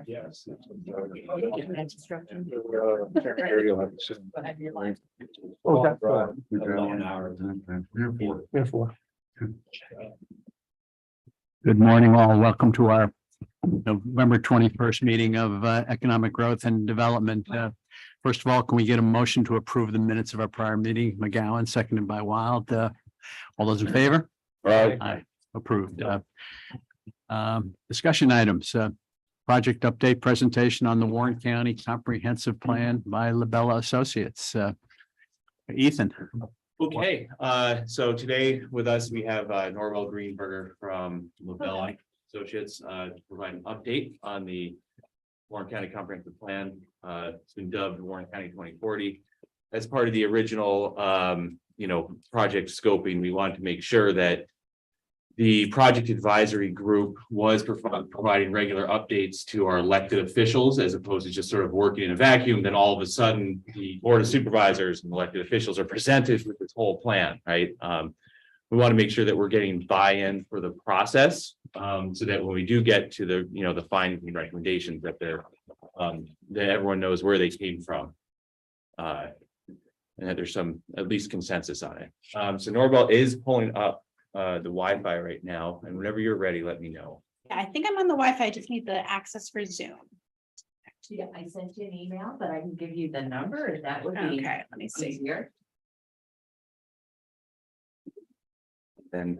Yes. Oh, that's Therefore. Good morning, all. Welcome to our November 21st meeting of Economic Growth and Development. First of all, can we get a motion to approve the minutes of our prior meeting? McGowan, seconded by Wild. All those in favor? Aye. Approved. Discussion items. Project update presentation on the Warren County Comprehensive Plan by Labella Associates. Ethan. Okay, so today with us, we have Norwell Greenberger from Labella Associates to provide an update on the Warren County Comprehensive Plan. It's been dubbed Warren County 2040. As part of the original project scoping, we wanted to make sure that the project advisory group was providing regular updates to our elected officials as opposed to just sort of working in a vacuum. Then all of a sudden, the board of supervisors and elected officials are presented with this whole plan, right? We want to make sure that we're getting buy-in for the process, so that when we do get to the findings and recommendations, that that everyone knows where they came from, and that there's some at least consensus on it. So Norwell is pulling up the Wi-Fi right now, and whenever you're ready, let me know. Yeah, I think I'm on the Wi-Fi. I just need the access for Zoom. Yeah, I sent you an email, but I can give you the number, if that would be Okay, let me see. easier. And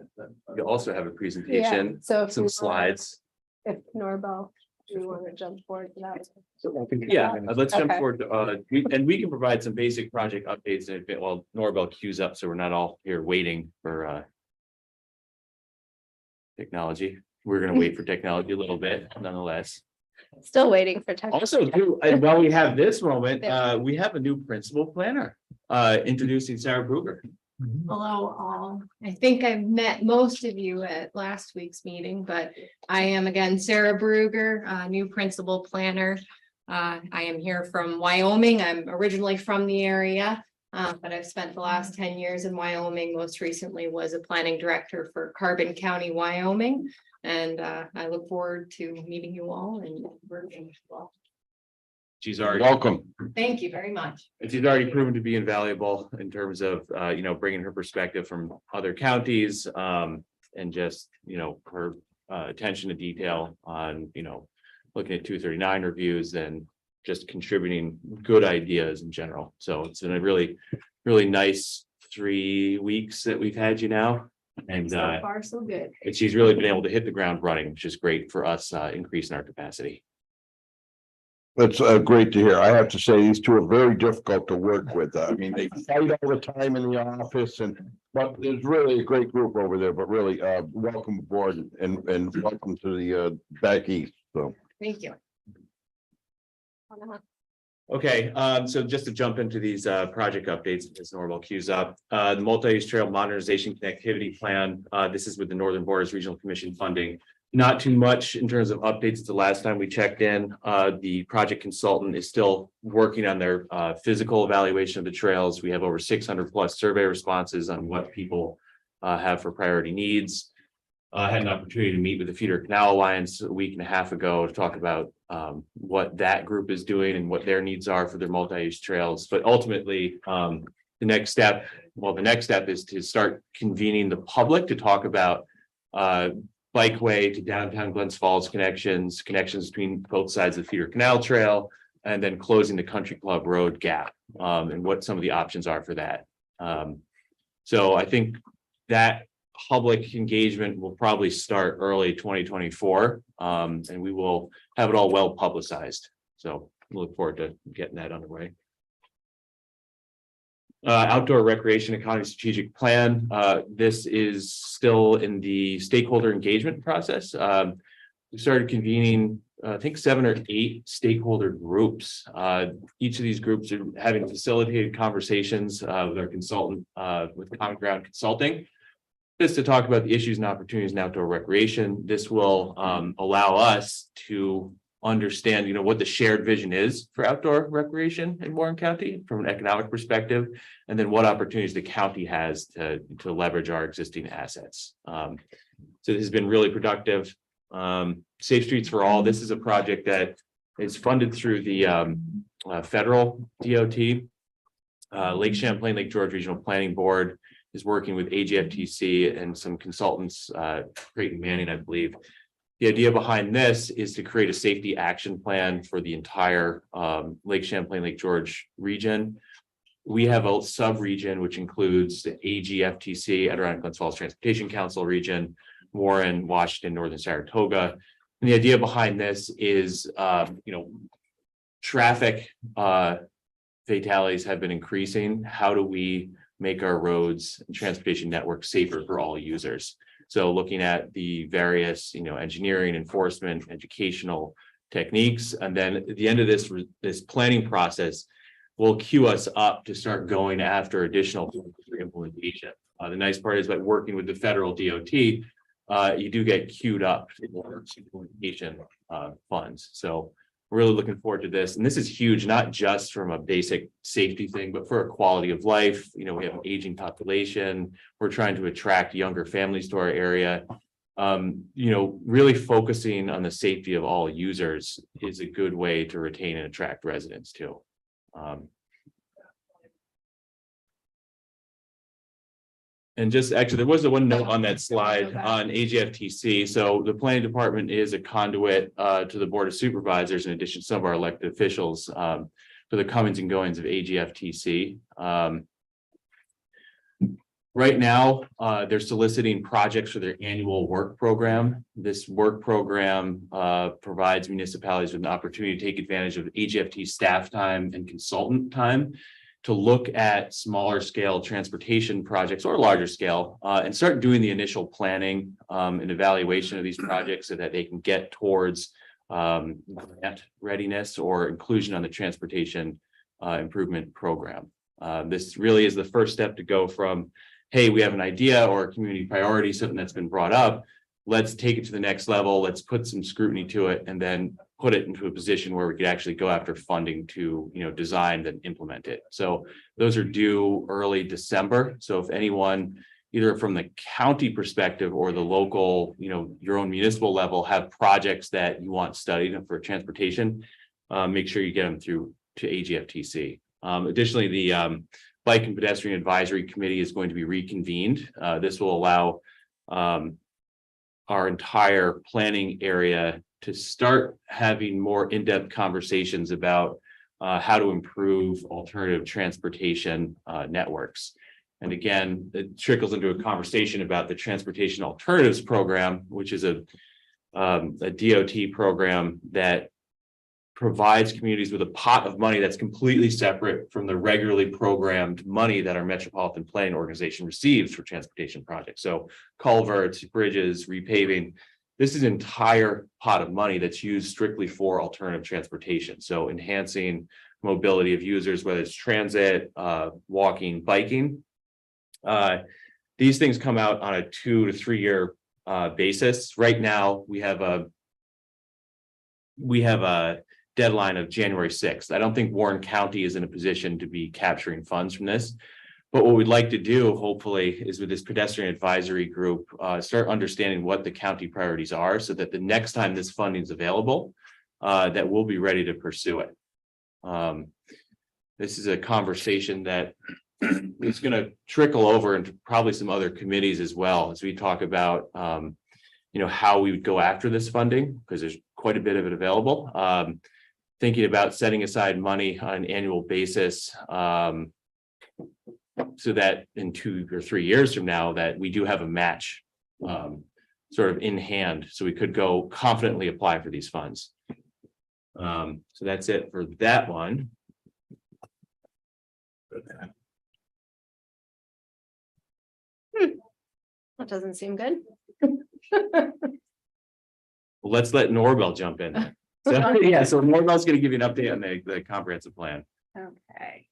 you also have a presentation, So if some slides. If Norbel, do you want to jump forward to that? Yeah, let's jump Okay. forward to, we can provide some basic project updates in a bit while Norwell queues up, so we're not all here waiting for technology. We're gonna wait for technology a little bit nonetheless. Still waiting for tech. Also, too, and while we have this moment, we have a new principal planner, introducing Sarah Bruger. Hello, all. I think I've met most of you at last week's meeting, but I am again Sarah Bruger, new principal planner. I am here from Wyoming. I'm originally from the area, but I've spent the last 10 years in Wyoming. Most recently was a planning director for Carbon County, Wyoming. And I look forward to meeting you all and working with you all. She's already Welcome. Thank you very much. And she's already proven to be invaluable in terms of, bringing her perspective from other counties, and just, her attention to detail on, looking at 239 reviews and just contributing good ideas in general. So it's been a really, really nice 3 weeks that we've had you now. And So far, so good. and she's really been able to hit the ground running, which is great for us, increasing our capacity. That's great to hear. I have to say, these two are very difficult to work with. I mean, they fight all the time in the office but there's really a great group over there, but really, welcome aboard and welcome to the back east, so. Thank you. Okay, so just to jump into these project updates as Norwell queues up, the multi-use trail modernization connectivity plan. This is with the Northern Borders Regional Commission funding. Not too much in terms of updates. It's the last time we checked in. The project consultant is still working on their physical evaluation of the trails. We have over 600 plus survey responses on what people have for priority needs. I had an opportunity to meet with the Feeder Canal Alliance a week and a half ago to talk about what that group is doing and what their needs are for their multi-use trails. But ultimately, the next step is to start convening the public to talk about bikeway to downtown Glens Falls connections between both sides of the Feeder Canal Trail, and then closing the Country Club Road gap, and what some of the options are for that. So I think that public engagement will probably start early 2024, and we will have it all well publicized. So we look forward to getting that underway. Outdoor recreation economy strategic plan. This is still in the stakeholder engagement process. We started convening, I think 7 or 8 stakeholder groups. Each of these groups are having facilitated conversations with our consultant, with Common Ground Consulting, just to talk about the issues and opportunities in outdoor recreation. This will allow us to understand, what the shared vision is for outdoor recreation in Warren County from an economic perspective, and then what opportunities the county has to leverage our existing assets. So this has been really productive. Safe Streets for All. This is a project that is funded through the federal DOT. Lake Champlain, Lake George Regional Planning Board is working with AGFTC and some consultants, Creighton Manning, I believe. The idea behind this is to create a safety action plan for the entire Lake Champlain, Lake George region. We have a sub-region, which includes the AGFTC, Adirondack Glens Falls Transportation Council region, Warren, Washington, Northern Saratoga. And the idea behind this is, traffic fatalities have been increasing. How do we make our roads and transportation network safer for all users? So looking at the various, engineering, enforcement, educational techniques, and then at the end of this planning process will queue us up to start going after additional implementation. The nice part is by working with the federal DOT, you do get queued up for implementation funds. So we're really looking forward to this. And this is huge, not just from a basic safety thing, but for a quality of life. We have an aging population. We're trying to attract younger families to our area. Really focusing on the safety of all users is a good way to retain and attract residents too. And just actually, there was the one note on that slide on AGFTC. So the planning department is a conduit to the Board of Supervisors, in addition to some of our elected officials, for the comings and goings of AGFTC. Right now, they're soliciting projects for their annual work program. This work program provides municipalities with an opportunity to take advantage of AGFT staff time and consultant time to look at smaller scale transportation projects or larger scale and start doing the initial planning and evaluation of these projects so that they can get towards grant readiness or inclusion on the transportation improvement program. This really is the first step to go from, hey, we have an idea or a community priority, something that's been brought up. Let's take it to the next level. Let's put some scrutiny to it and then put it into a position where we could actually go after funding to, design and implement it. So those are due early December. So if anyone, either from the county perspective or the local, your own municipal level, have projects that you want studied for transportation, make sure you get them through to AGFTC. Additionally, the Bike and Pedestrian Advisory Committee is going to be reconvened. This will allow our entire planning area to start having more in-depth conversations about how to improve alternative transportation networks. And again, it trickles into a conversation about the Transportation Alternatives Program, which is a DOT program that provides communities with a pot of money that's completely separate from the regularly programmed money that our Metropolitan Planning Organization receives for transportation projects. So culverts, bridges, repaving, this is an entire pot of money that's used strictly for alternative transportation. So enhancing mobility of users, whether it's transit, walking, biking. These things come out on a 2 to 3 year basis. Right now, we have a deadline of January 6th. I don't think Warren County is in a position to be capturing funds from this. But what we'd like to do, hopefully, is with this pedestrian advisory group, start understanding what the county priorities are so that the next time this funding is available, that we'll be ready to pursue it. This is a conversation that is going to trickle over into probably some other committees as well, as we talk about, how we would go after this funding, because there's quite a bit of it available. Thinking about setting aside money on an annual basis, so that in 2 or 3 years from now that we do have a match sort of in hand, so we could go confidently apply for these funds. So that's it for that one. That doesn't seem good. Well, let's let Norbel jump in. So so Norbel's going to give you an update on the comprehensive plan. Okay.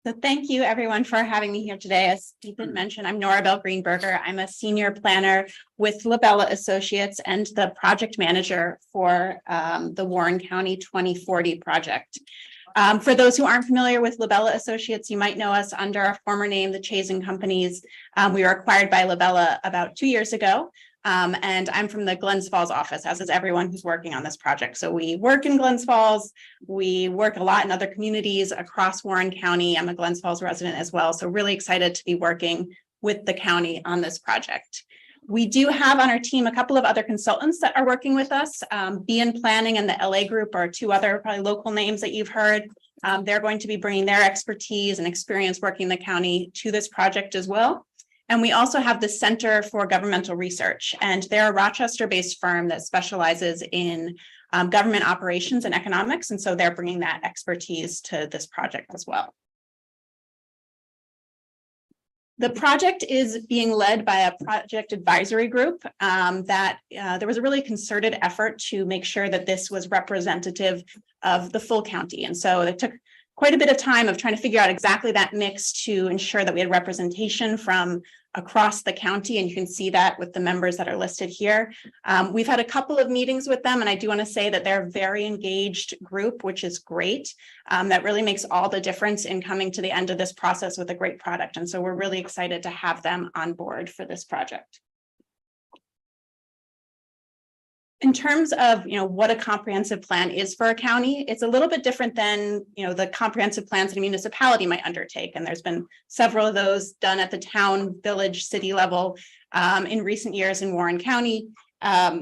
So thank you everyone for having me here today. As Ethan mentioned, I'm Nora Bell Greenberger. I'm a senior planner with Labella Associates and the project manager for the Warren County 2040 project. For those who aren't familiar with Labella Associates, you might know us under our former name, the Chazen Companies. We were acquired by Labella about 2 years ago. And I'm from the Glens Falls office, as is everyone who's working on this project. So we work in Glens Falls. We work a lot in other communities across Warren County. I'm a Glens Falls resident as well. So really excited to be working with the county on this project. We do have on our team a couple of other consultants that are working with us. BN Planning and the LA Group are two other probably local names that you've heard. They're going to be bringing their expertise and experience working the county to this project as well. And we also have the Center for Governmental Research, and they're a Rochester-based firm that specializes in government operations and economics. And so they're bringing that expertise to this project as well. The project is being led by a project advisory group there was a really concerted effort to make sure that this was representative of the full county. And so it took quite a bit of time of trying to figure out exactly that mix to ensure that we had representation from across the county. And you can see that with the members that are listed here. We've had a couple of meetings with them, and I do want to say that they're a very engaged group, which is great. That really makes all the difference in coming to the end of this process with a great product. And so we're really excited to have them on board for this project. In terms of, what a comprehensive plan is for a county, it's a little bit different than, the comprehensive plans that a municipality might undertake. And there's been several of those done at the town, village, city level in recent years in Warren County. A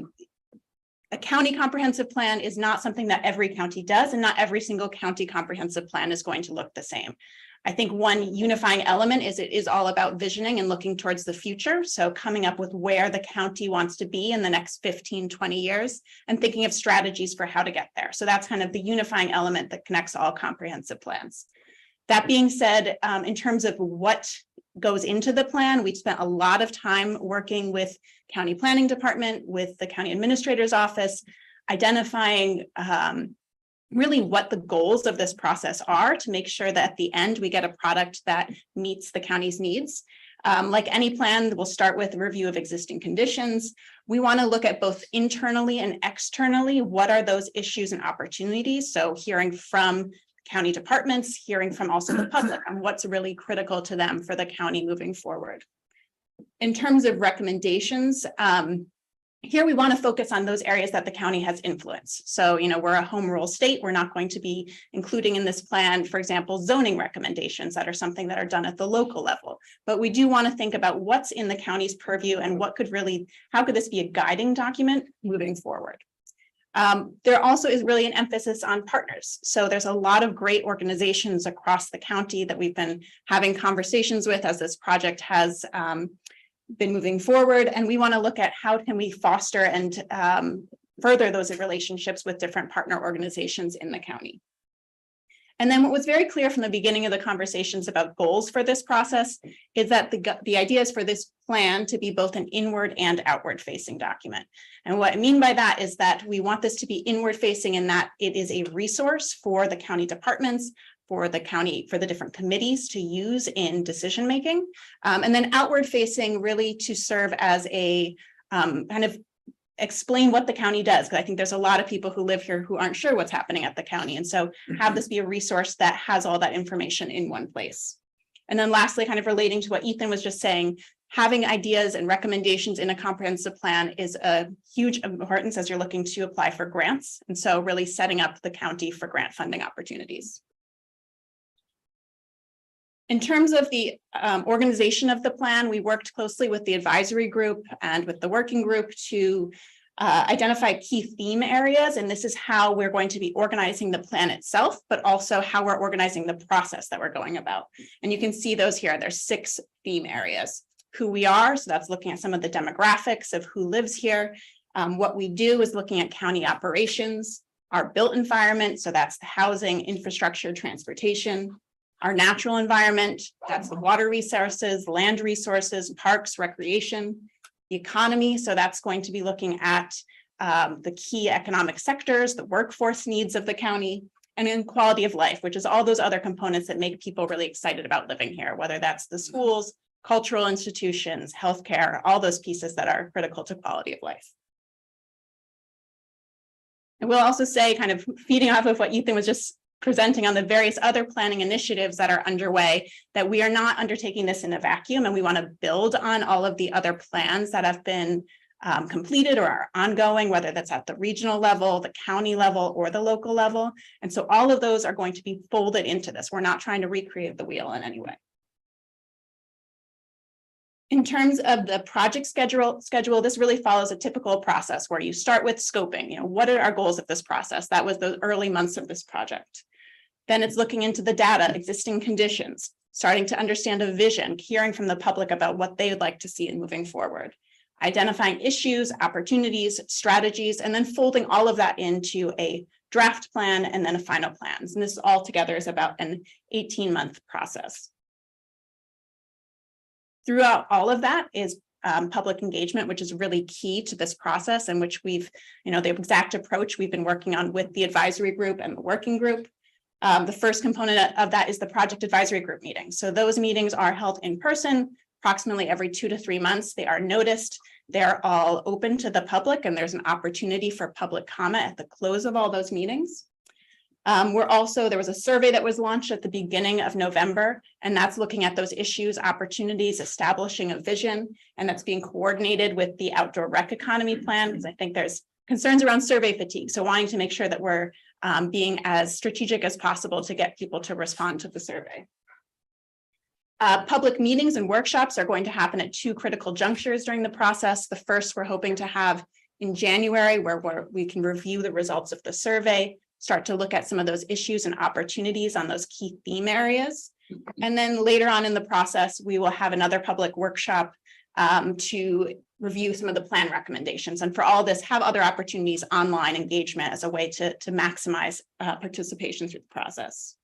county comprehensive plan is not something that every county does, and not every single county comprehensive plan is going to look the same. I think one unifying element is it is all about visioning and looking towards the future. So coming up with where the county wants to be in the next 15, 20 years and thinking of strategies for how to get there. So that's kind of the unifying element that connects all comprehensive plans. That being said, in terms of what goes into the plan, we spent a lot of time working with county planning department, with the county administrator's office, identifying really what the goals of this process are to make sure that at the end we get a product that meets the county's needs. Like any plan, we'll start with a review of existing conditions. We want to look at both internally and externally, what are those issues and opportunities? So hearing from county departments, hearing from also the public on what's really critical to them for the county moving forward. In terms of recommendations, here we want to focus on those areas that the county has influence. So, we're a home rule state. We're not going to be including in this plan, for example, zoning recommendations that are something that are done at the local level. But we do want to think about what's in the county's purview and how could this be a guiding document moving forward? There also is really an emphasis on partners. So there's a lot of great organizations across the county that we've been having conversations with as this project has been moving forward, and we want to look at how can we foster and further those relationships with different partner organizations in the county. And then what was very clear from the beginning of the conversations about goals for this process is that the idea is for this plan to be both an inward and outward facing document. And what I mean by that is that we want this to be inward facing in that it is a resource for the county departments, for the county, for the different committees to use in decision making, and then outward facing really to serve as a kind of explain what the county does, because I think there's a lot of people who live here who aren't sure what's happening at the county. And so have this be a resource that has all that information in one place. And then lastly, kind of relating to what Ethan was just saying, having ideas and recommendations in a comprehensive plan is a huge importance as you're looking to apply for grants. And so really setting up the county for grant funding opportunities. In terms of the organization of the plan, we worked closely with the advisory group and with the working group to identify key theme areas. And this is how we're going to be organizing the plan itself, but also how we're organizing the process that we're going about. And you can see those here. There's 6 theme areas. Who we are, so that's looking at some of the demographics of who lives here. What we do is looking at county operations, our built environment, so that's the housing, infrastructure, transportation. Our natural environment, that's the water resources, land resources, parks, recreation, the economy. So that's going to be looking at the key economic sectors, the workforce needs of the county, and in quality of life, which is all those other components that make people really excited about living here, whether that's the schools, cultural institutions, healthcare, all those pieces that are critical to quality of life. And we'll also say, kind of feeding off of what Ethan was just presenting on the various other planning initiatives that are underway, that we are not undertaking this in a vacuum, and we want to build on all of the other plans that have been completed or are ongoing, whether that's at the regional level, the county level, or the local level. And so all of those are going to be folded into this. We're not trying to recreate the wheel in any way. In terms of the project schedule, this really follows a typical process where you start with scoping. You know, what are our goals of this process? That was the early months of this project. Then it's looking into the data, existing conditions, starting to understand a vision, hearing from the public about what they would like to see in moving forward, identifying issues, opportunities, strategies, and then folding all of that into a draft plan and then a final plans. And this all together is about an 18-month process. Throughout all of that is public engagement, which is really key to this process, and which we've, the exact approach we've been working on with the advisory group and the working group. The first component of that is the project advisory group meeting. So those meetings are held in person approximately every 2 to 3 months. They are noticed. They're all open to the public, and there's an opportunity for public comment at the close of all those meetings. There was a survey that was launched at the beginning of November, and that's looking at those issues, opportunities, establishing a vision, and that's being coordinated with the outdoor rec economy plan, because I think there's concerns around survey fatigue. So wanting to make sure that we're being as strategic as possible to get people to respond to the survey. Public meetings and workshops are going to happen at 2 critical junctures during the process. The first we're hoping to have in January, where we can review the results of the survey, start to look at some of those issues and opportunities on those key theme areas. And then later on in the process, we will have another public workshop to review some of the plan recommendations. And for all this, have other opportunities, online engagement as a way to maximize participation through the process.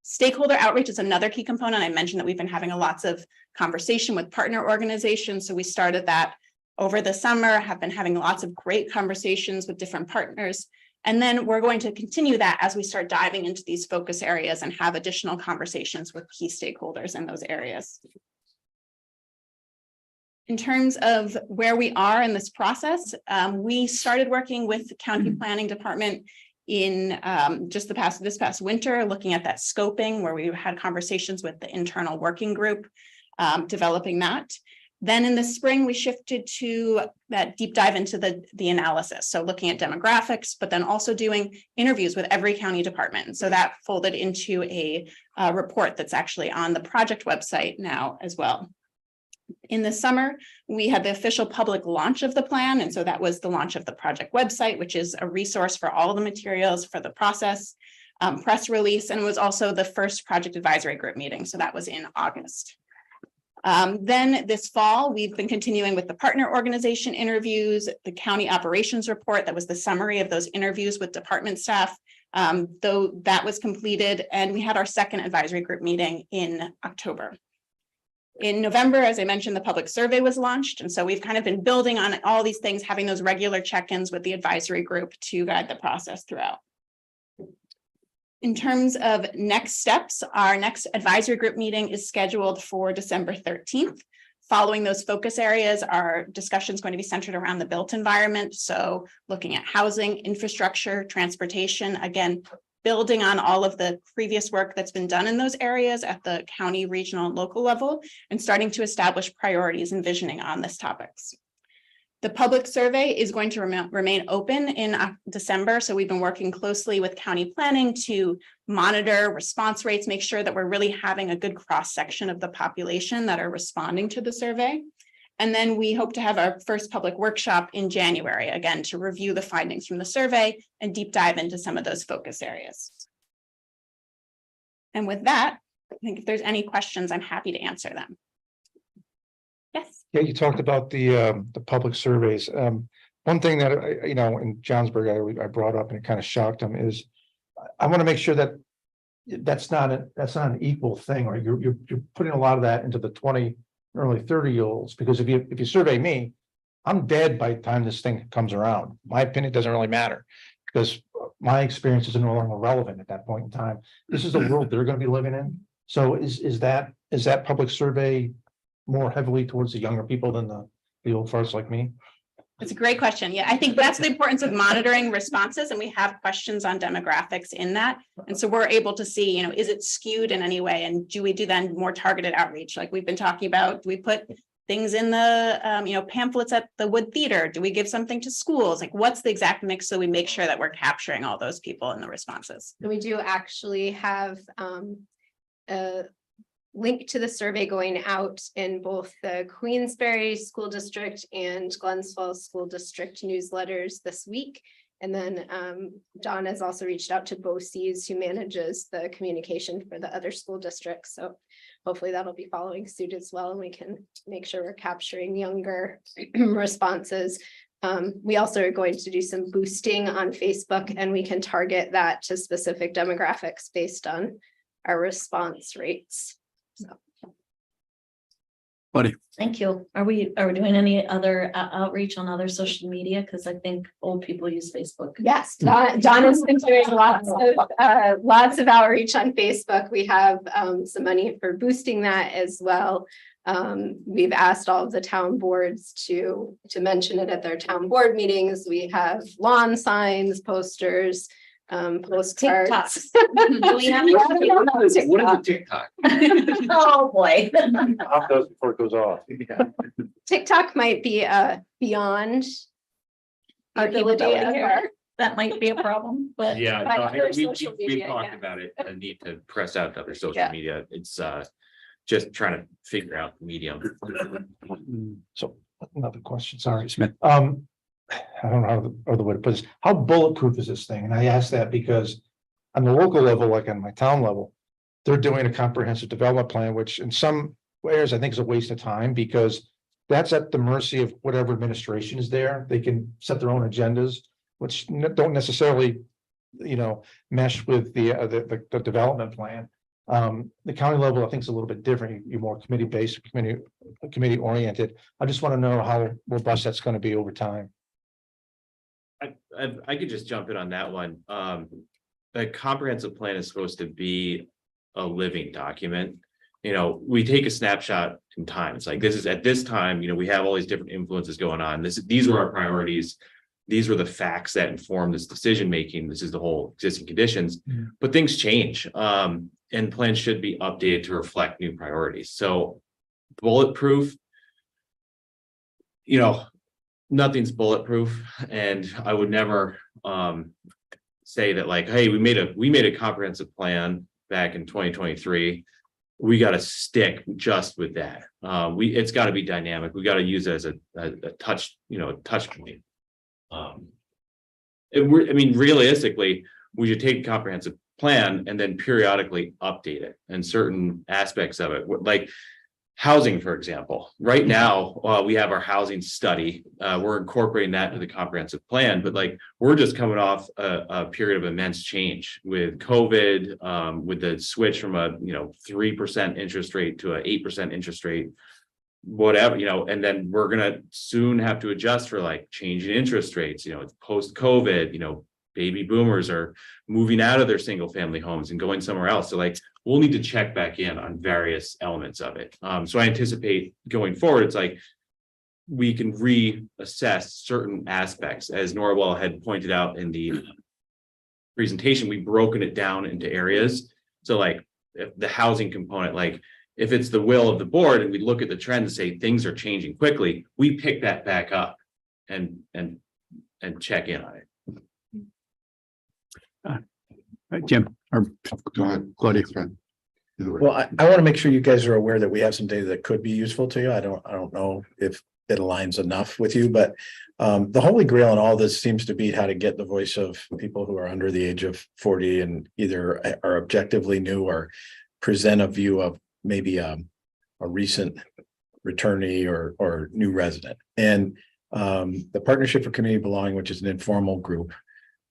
Stakeholder outreach is another key component. I mentioned that we've been having lots of conversation with partner organizations. So we started that over the summer, have been having lots of great conversations with different partners. And then we're going to continue that as we start diving into these focus areas and have additional conversations with key stakeholders in those areas. In terms of where we are in this process, we started working with the county planning department in this past winter, looking at that scoping, where we had conversations with the internal working group, developing that. Then in the spring, we shifted to that deep dive into the analysis. So looking at demographics, but then also doing interviews with every county department. So that folded into a report that's actually on the project website now as well. In the summer, we had the official public launch of the plan. And so that was the launch of the project website, which is a resource for all the materials for the process, press release, and it was also the first project advisory group meeting. So that was in August. Then this fall, we've been continuing with the partner organization interviews, the county operations report. That was the summary of those interviews with department staff. Though that was completed, and we had our second advisory group meeting in October. In November, as I mentioned, the public survey was launched. And so we've kind of been building on all these things, having those regular check-ins with the advisory group to guide the process throughout. In terms of next steps, our next advisory group meeting is scheduled for December 13th. Following those focus areas, our discussion is going to be centered around the built environment. So looking at housing, infrastructure, transportation, again, building on all of the previous work that's been done in those areas at the county, regional, and local level, and starting to establish priorities and visioning on these topics. The public survey is going to remain open in December. So we've been working closely with county planning to monitor response rates, make sure that we're really having a good cross-section of the population that are responding to the survey. And then we hope to have our first public workshop in January, again, to review the findings from the survey and deep dive into some of those focus areas. And with that, I think if there's any questions, I'm happy to answer them. Yes. Yeah, you talked about the public surveys. One thing that in Johnsburg I brought up and it kind of shocked them is I want to make sure that that's not an equal thing, or you're putting a lot of that into the 20, early 30-year-olds, because if you survey me, I'm dead by the time this thing comes around. My opinion doesn't really matter because my experiences are no longer relevant at that point in time. This is the world they're gonna be living in. So is that public survey more heavily towards the younger people than the old farts like me? It's a great question. Yeah, I think that's the importance of monitoring responses, and we have questions on demographics in that. And so we're able to see, is it skewed in any way? And do we do then more targeted outreach? Like we've been talking about, do we put things in the, pamphlets at the Wood Theater? Do we give something to schools? Like what's the exact mix so we make sure that we're capturing all those people in the responses? We do actually have a link to the survey going out in both the Queensbury School District and Glensville School District newsletters this week. And then Dawn has also reached out to BOS, who manages the communication for the other school districts. So hopefully that'll be following suit as well, and we can make sure we're capturing younger responses. We also are going to do some boosting on Facebook, and we can target that to specific demographics based on our response rates. So. Buddy, Thank you. Are we doing any other outreach on other social media? Because I think old people use Facebook. Yes, Dawn has been doing lots of outreach on Facebook. We have some money for boosting that as well. We've asked all of the town boards to mention it at their town board meetings. We have lawn signs, posters, postcards. Do we have? What is a TikTok? Oh, boy. Off those before it goes off. TikTok might be beyond our Are people ability going of here? our. That might be a problem, but. Yeah, Like no, other we social we've media, talked yeah. about it, a need to press out to other social Yeah. media. It's just trying to figure out the medium. So another question, sorry. Smith. I don't know how the other way to put this. How bulletproof is this thing? And I ask that because on the local level, like on my town level, they're doing a comprehensive development plan, which in some ways I think is a waste of time because that's at the mercy of whatever administration is there. They can set their own agendas, which don't necessarily, mesh with the development plan. The county level, I think is a little bit different. You're more committee-based, committee oriented. I just want to know how robust that's going to be over time. I could just jump in on that one. A comprehensive plan is supposed to be a living document. We take a snapshot in time. It's like, this is at this time, we have all these different influences going on. These were our priorities. These were the facts that inform this decision making. This is the whole existing conditions, but things change. And plans should be updated to reflect new priorities. So bulletproof, nothing's bulletproof, and I would never say that like, hey, we made a comprehensive plan back in 2023. We got to stick just with that. It's got to be dynamic. We got to use it as a touch, touch point. Realistically, we should take a comprehensive plan and then periodically update it and certain aspects of it, like housing, for example. Right now, we have our housing study. We're incorporating that into the comprehensive plan, but like we're just coming off a period of immense change with COVID, with the switch from a 3% interest rate to a 8% interest rate, whatever, and then we're gonna soon have to adjust for like changing interest rates. It's post-COVID, baby boomers are moving out of their single family homes and going somewhere else. So like, we'll need to check back in on various elements of it. So I anticipate going forward, it's like, we can reassess certain aspects. As Norwell had pointed out in the presentation, we've broken it down into areas. So like the housing component, like if it's the will of the board and we look at the trend and say things are changing quickly, we pick that back up and check in on it. Jim or Go ahead. Claudia. Either way. Well, I want to make sure you guys are aware that we have some data that could be useful to you. I don't know if it aligns enough with you, but the holy grail in all this seems to be how to get the voice of people who are under the age of 40 and either are objectively new or present a view of maybe a recent returnee or new resident. And the Partnership for Community Belonging, which is an informal group,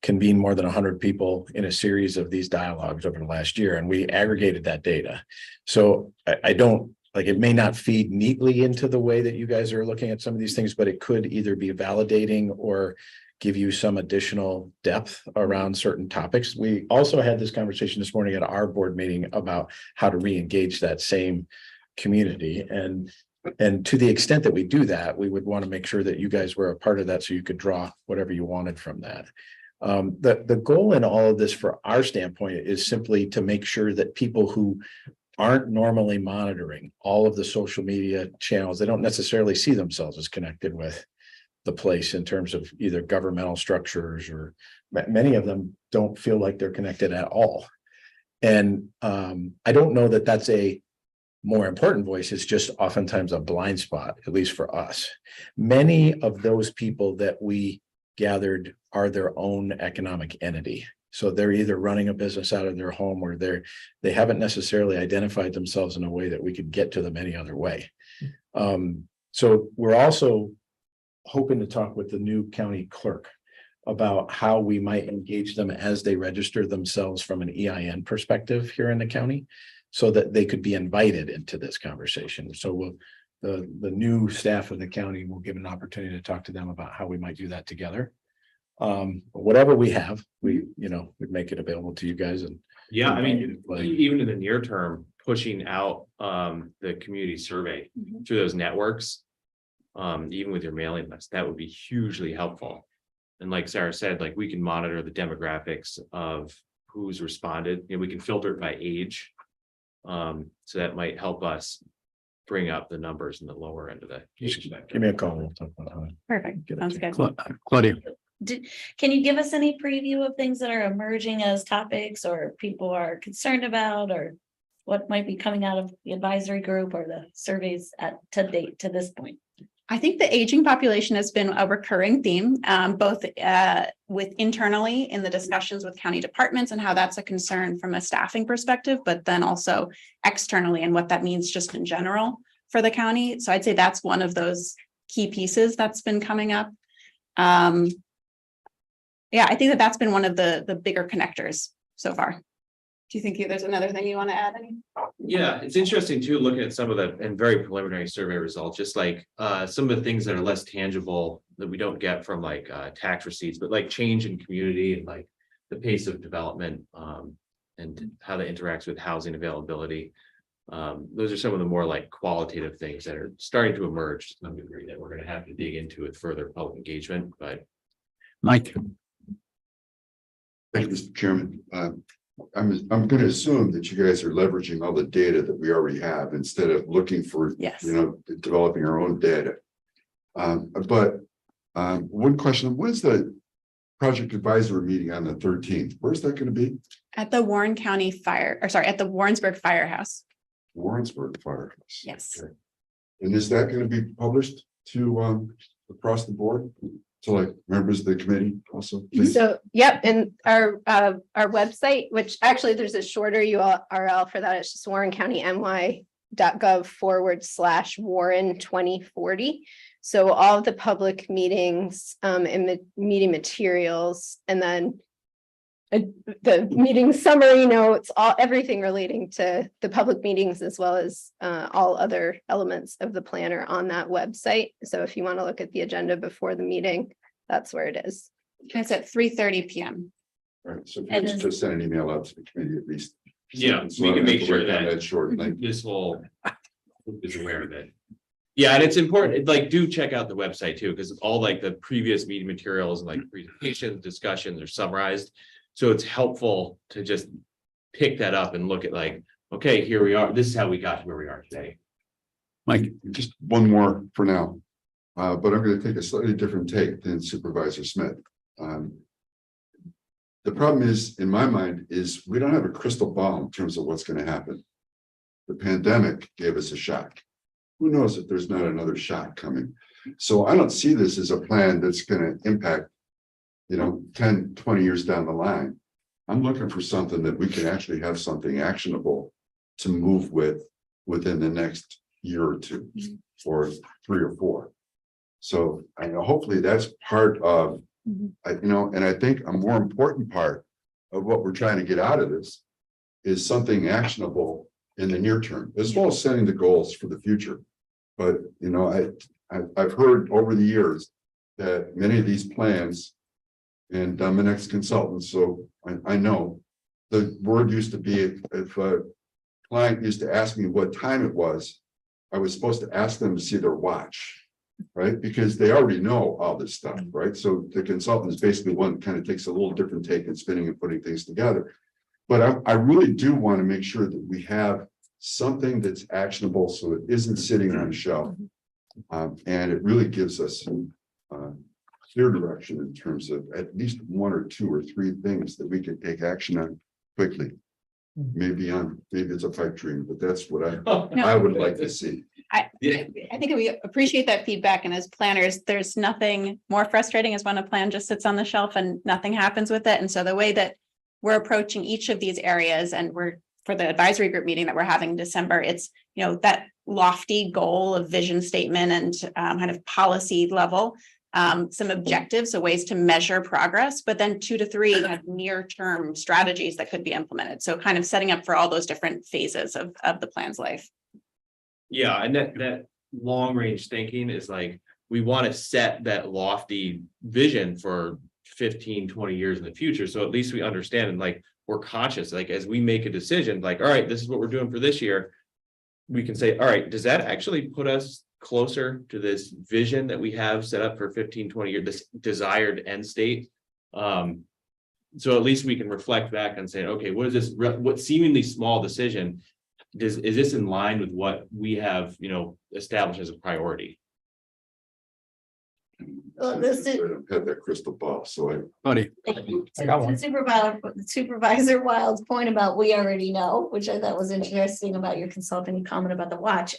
convened more than 100 people in a series of these dialogues over the last year, and we aggregated that data. So I don't like, it may not feed neatly into the way that you guys are looking at some of these things, but it could either be validating or give you some additional depth around certain topics. We also had this conversation this morning at our board meeting about how to re-engage that same community. And to the extent that we do that, we would want to make sure that you guys were a part of that so you could draw whatever you wanted from that. The goal in all of this for our standpoint is simply to make sure that people who aren't normally monitoring all of the social media channels, they don't necessarily see themselves as connected with the place in terms of either governmental structures, or many of them don't feel like they're connected at all. And I don't know that that's a more important voice. It's just oftentimes a blind spot, at least for us. Many of those people that we gathered are their own economic entity. So they're either running a business out of their home, or they haven't necessarily identified themselves in a way that we could get to them any other way. So we're also hoping to talk with the new county clerk about how we might engage them as they register themselves from an EIN perspective here in the county, so that they could be invited into this conversation. So the new staff of the county will give an opportunity to talk to them about how we might do that together. Whatever we have, we'd make it available to you guys. And Yeah, I mean, even in the near term, pushing out the community survey through those networks, even with your mailing list, that would be hugely helpful. And like Sarah said, like we can monitor the demographics of who's responded, we can filter it by age. So that might help us bring up the numbers in the lower end of the. Give me a call. We'll talk about that. Perfect. Sounds good. Claudia. Can you give us any preview of things that are emerging as topics or people are concerned about, or what might be coming out of the advisory group or the surveys to date to this point? I think the aging population has been a recurring theme, both with internally in the discussions with county departments and how that's a concern from a staffing perspective, but then also externally and what that means just in general for the county. So I'd say that's one of those key pieces that's been coming up. Yeah, I think that's been one of the bigger connectors so far. Do you think there's another thing you want to add? Yeah, it's interesting too, looking at some of the and very preliminary survey results, just like some of the things that are less tangible that we don't get from like tax receipts, but like change in community and like the pace of development and how that interacts with housing availability. Those are some of the more like qualitative things that are starting to emerge to some degree that we're going to have to dig into with further public engagement. But Mike. Thank you, Mr. Chairman. I'm going to assume that you guys are leveraging all the data that we already have instead of looking for, developing our own data. But one question, when's the project advisory meeting on the 13th? Where's that going to be? At the Warren County at the Warrensburg Firehouse. Warrensburg Firehouse. Yes. Okay. And is that going to be published to across the board? So like members of the committee also? Please? So, yep, and our website, which actually there's a shorter URL for that. It's just warrencountyny.gov/Warren 2040. So all of the public meetings and meeting materials, and then the meeting summary notes, everything relating to the public meetings, as well as all other elements of the planner on that website. So if you want to look at the agenda before the meeting, that's where it is. It's at 3:30 p.m. All right, so if you just send an email out to the committee at least. Yeah, So we I can don't make have to sure write down that short. this whole group is aware of it. Yeah, and it's important, like, do check out the website too, because all like the previous meeting materials and like presentations, discussions are summarized. So it's helpful to just pick that up and look at like, okay, here we are. This is how we got to where we are today. Mike. Just one more for now, but I'm going to take a slightly different take than Supervisor Smith. The problem is, in my mind, is we don't have a crystal ball in terms of what's going to happen. The pandemic gave us a shock. Who knows if there's not another shock coming? So I don't see this as a plan that's going to impact 10, 20 years down the line. I'm looking for something that we can actually have something actionable to move within the next year or two, or 3 or 4. So I know hopefully that's part of, and I think a more important part of what we're trying to get out of this is something actionable in the near term, as well as setting the goals for the future. But I've heard over the years that many of these plans And I'm an ex-consultant, so I know. The word used to be if a client used to ask me what time it was, I was supposed to ask them to see their watch. Right, because they already know all this stuff, right? So the consultant is basically one that kind of takes a little different take in spinning and putting things together. But I really do want to make sure that we have something that's actionable, so it isn't sitting on a shelf. And it really gives us clear direction in terms of at least 1 or 2 or 3 things that we can take action on quickly. Maybe it's a pipe dream, but that's what I would like to see. I think we appreciate that feedback, and as planners, there's nothing more frustrating as when a plan just sits on the shelf and nothing happens with it. And so the way that we're approaching each of these areas, and we're for the advisory group meeting that we're having in December, it's, you know, that lofty goal of vision statement and kind of policy level, some objectives, so ways to measure progress, but then 2 to 3 kind of near-term strategies that could be implemented. So kind of setting up for all those different phases of the plan's life. Yeah, and that long range thinking is like, we want to set that lofty vision for 15, 20 years in the future. So at least we understand, and like, we're conscious, like as we make a decision, like, all right, this is what we're doing for this year. We can say, all right, does that actually put us closer to this vision that we have set up for 15, 20 years, this desired end state? So at least we can reflect back and say, okay, what is this, what seemingly small decision is this in line with what we have, you know, established as a priority? Well, this is- I don't have that crystal ball, so Buddy, Supervisor Wild's point about we already know, which I thought was interesting about your consulting comment about the watch.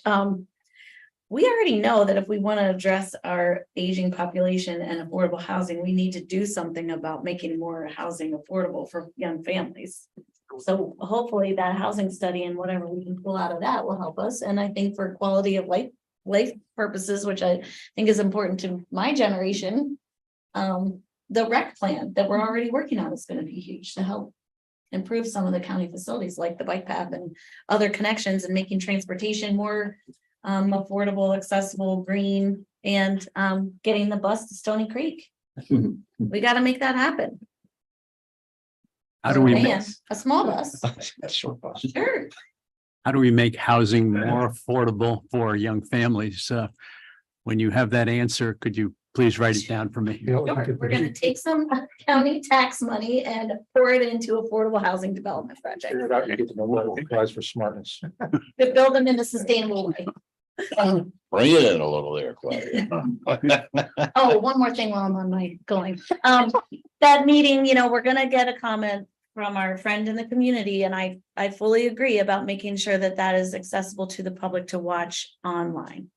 We already know that if we want to address our aging population and affordable housing, we need to do something about making more housing affordable for young families. So hopefully that housing study and whatever we can pull out of that will help us. And I think for quality of life purposes, which I think is important to my generation, the rec plan that we're already working on is going to be huge to help improve some of the county facilities like the bike path and other connections, and making transportation more affordable, accessible, green, and getting the bus to Stony Creek. We got to make that happen. how do we, And a small bus, That's short bus. sure. how do we make housing more affordable for young families? When you have that answer, could you please write it down for me? You know, we Sure. could- We're gonna take some county tax money and pour it into affordable housing development projects. Figure it out, you get the Nobel Prize for smartness. To build them in a sustainable way. Bring it in a little there, Claudia. Oh, one more thing while I'm on my going. That meeting, you know, we're gonna get a comment from our friend in the community, and I fully agree about making sure that that is accessible to the public to watch online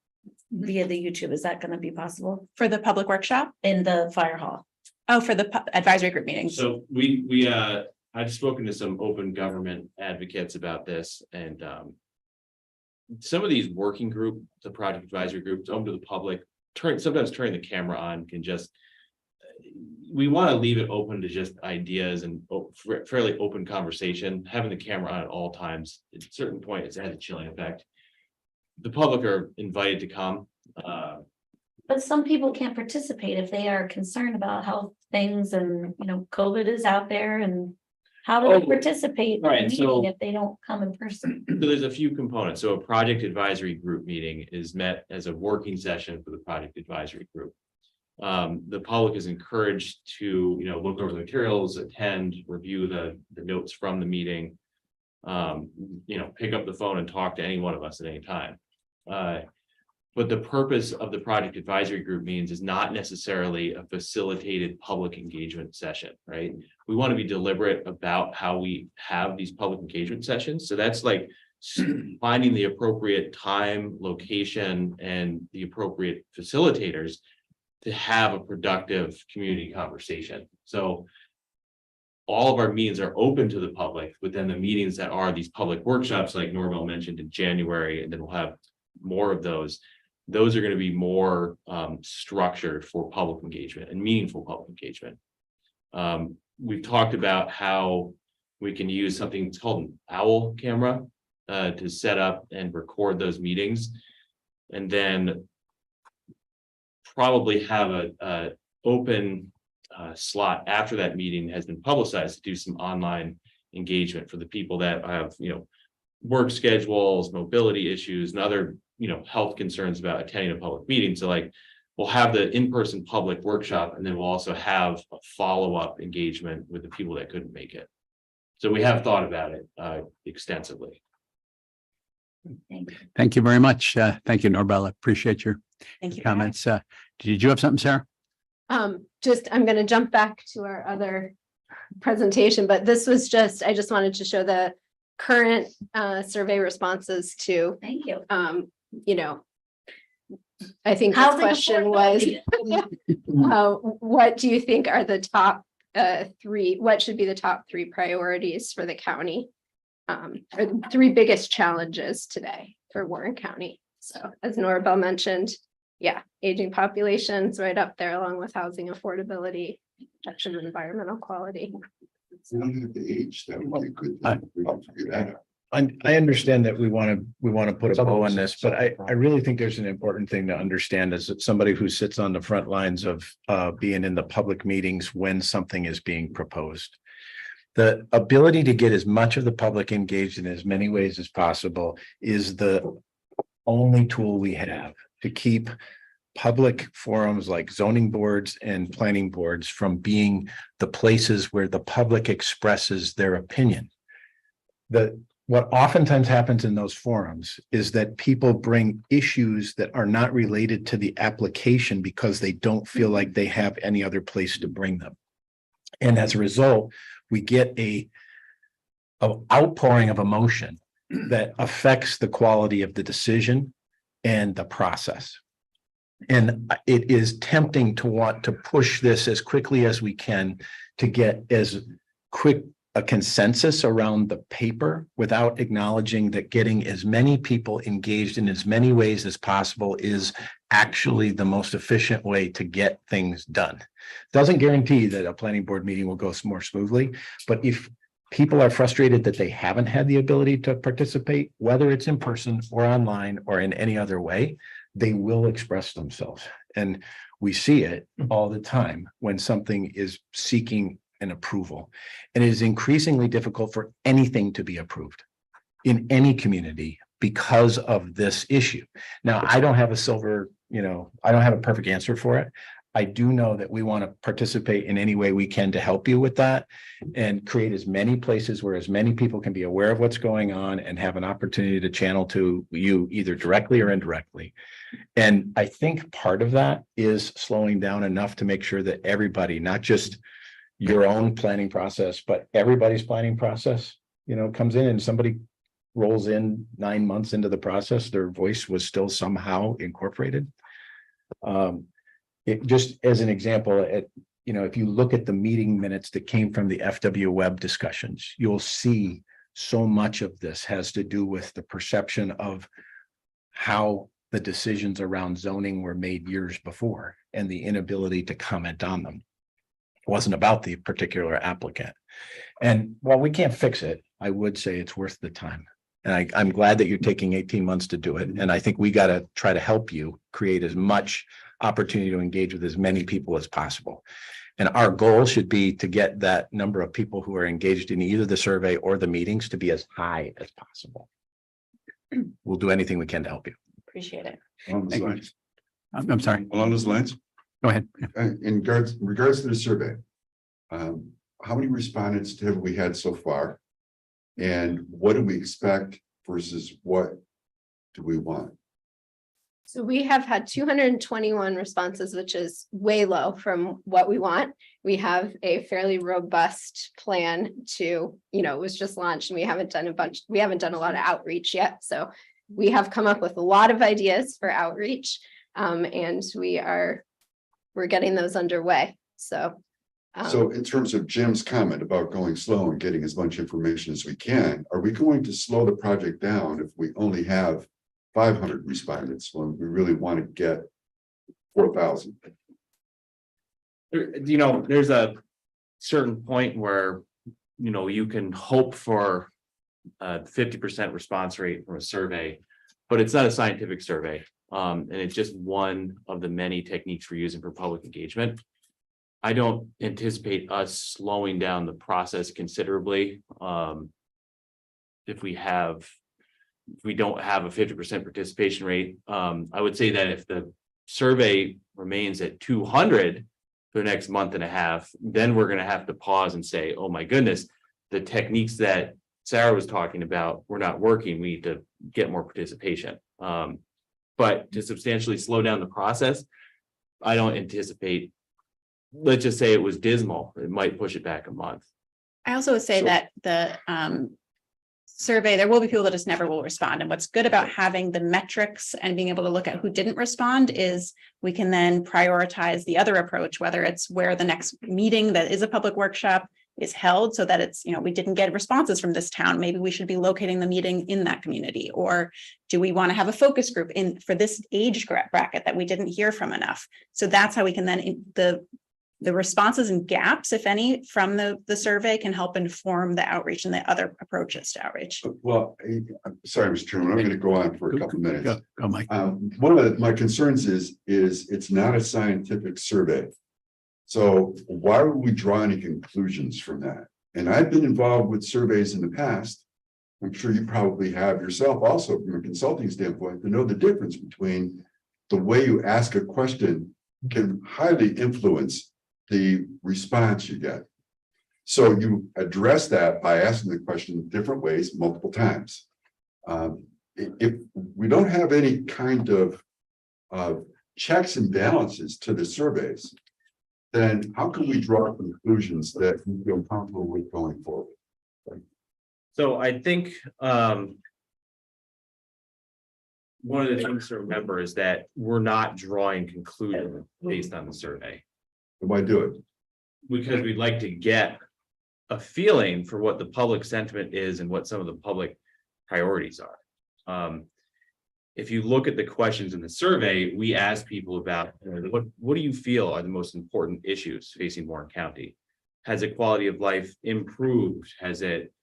via the YouTube. Is that gonna be possible For the public workshop? in the fire hall? Oh, for the advisory group meetings. So I've spoken to some open government advocates about this, and some of these working group, the project advisory groups, open to the public, sometimes turning the camera on can just, we want to leave it open to just ideas and fairly open conversation. Having the camera on at all times, at a certain point, it's had a chilling effect. The public are invited to come. But some people can't participate if they are concerned about health things, and, you know, COVID is out there, and how do they participate in the right, so- meeting if they don't come in person? So there's a few components. So a project advisory group meeting is met as a working session for the project advisory group. The public is encouraged to, you know, look over the materials, attend, review the notes from the meeting. You know, pick up the phone and talk to any one of us at any time. But the purpose of the project advisory group meetings is not necessarily a facilitated public engagement session, right? We want to be deliberate about how we have these public engagement sessions. So that's like finding the appropriate time, location, and the appropriate facilitators to have a productive community conversation. So all of our meetings are open to the public, but then the meetings that are these public workshops, like Norvell mentioned in January, and then we'll have more of those are going to be more structured for public engagement and meaningful public engagement. We've talked about how we can use something that's called an OWL camera to set up and record those meetings, and then probably have a open slot after that meeting has been publicized to do some online engagement for the people that have, work schedules, mobility issues, and other, health concerns about attending a public meeting. So like, we'll have the in-person public workshop, and then we'll also have a follow-up engagement with the people that couldn't make it. So we have thought about it extensively. Thank you. Thank you very much. Thank you, Norbella. Appreciate your Thank you. comments. Did you have something, Sarah? I'm gonna jump back to our other presentation, but this was I just wanted to show the current survey responses to, Thank you. I think the Housing question was, affordability. what do you think are the top three, what should be the top three priorities for the county? Or the three biggest challenges today for Warren County. So as Norabel mentioned, aging populations right up there along with housing affordability, protection of environmental quality. If we don't have the age, that would be a good thing. We can figure that out. I understand that we want to put a bow on this, but I really think there's an important thing to understand as somebody who sits on the front lines of being in the public meetings when something is being proposed. The ability to get as much of the public engaged in as many ways as possible is the only tool we have to keep public forums like zoning boards and planning boards from being the places where the public expresses their opinion. What oftentimes happens in those forums is that people bring issues that are not related to the application because they don't feel like they have any other place to bring them. And as a result, we get a outpouring of emotion that affects the quality of the decision and the process. And it is tempting to want to push this as quickly as we can to get as quick a consensus around the paper without acknowledging that getting as many people engaged in as many ways as possible is actually the most efficient way to get things done. Doesn't guarantee that a planning board meeting will go more smoothly, but if people are frustrated that they haven't had the ability to participate, whether it's in person or online or in any other way, they will express themselves. And we see it all the time when something is seeking an approval. And it is increasingly difficult for anything to be approved in any community because of this issue. Now, I don't have a I don't have a perfect answer for it. I do know that we want to participate in any way we can to help you with that and create as many places where as many people can be aware of what's going on and have an opportunity to channel to you either directly or indirectly. And I think part of that is slowing down enough to make sure that everybody, not just your own planning process, but everybody's planning process, comes in and somebody rolls in 9 months into the process, their voice was still somehow incorporated. It just as an example, if you look at the meeting minutes that came from the FW Web discussions, you'll see so much of this has to do with the perception of how the decisions around zoning were made years before and the inability to comment on them. It wasn't about the particular applicant. And while we can't fix it, I would say it's worth the time. And I'm glad that you're taking 18 months to do it. And I think we got to try to help you create as much opportunity to engage with as many people as possible. And our goal should be to get that number of people who are engaged in either the survey or the meetings to be as high as possible. We'll do anything we can to help you. Appreciate it. Along those lines, I'm sorry. along those lines, Go ahead. in regards to the survey, how many respondents have we had so far? And what do we expect versus what do we want? So we have had 221 responses, which is way low from what we want. We have a fairly robust plan to, it was just launched and we haven't done a lot of outreach yet. So we have come up with a lot of ideas for outreach, and we're getting those underway. So in terms of Jim's comment about going slow and getting as much information as we can, are we going to slow the project down if we only have 500 respondents when we really want to get 4,000? There's a certain point where, you can hope for a 50% response rate from a survey, but it's not a scientific survey. And it's just one of the many techniques we're using for public engagement. I don't anticipate us slowing down the process considerably. If we don't have a 50% participation rate, I would say that if the survey remains at 200 for the next month and a half, then we're going to have to pause and say, oh my goodness, the techniques that Sarah was talking about were not working. We need to get more participation. But to substantially slow down the process, I don't anticipate, let's just say it was dismal, it might push it back a month. I also would say So- that the survey, there will be people that just never will respond. And what's good about having the metrics and being able to look at who didn't respond is we can then prioritize the other approach, whether it's where the next meeting that is a public workshop is held, so that it's, we didn't get responses from this town. Maybe we should be locating the meeting in that community. Or do we want to have a focus group in for this age bracket that we didn't hear from enough? So that's how we can then, the responses and gaps, if any, from the survey can help inform the outreach and the other approaches to outreach. Well, I'm sorry, Mr. Chairman, I'm going to go on for a couple minutes. Go, Mike. One of my concerns is it's not a scientific survey. So why would we draw any conclusions from that? And I've been involved with surveys in the past. I'm sure you probably have yourself also from a consulting standpoint to know the difference between the way you ask a question can highly influence the response you get. So you address that by asking the question different ways, multiple times. If we don't have any kind of checks and balances to the surveys, then how can we draw conclusions that we feel comfortable with going forward? So I think one of the things to remember is that we're not drawing conclusions based on the survey, Why do it? because we'd like to get a feeling for what the public sentiment is and what some of the public priorities are. If you look at the questions in the survey, we ask people about what do you feel are the most important issues facing Warren County? Has the quality of life improved? Has it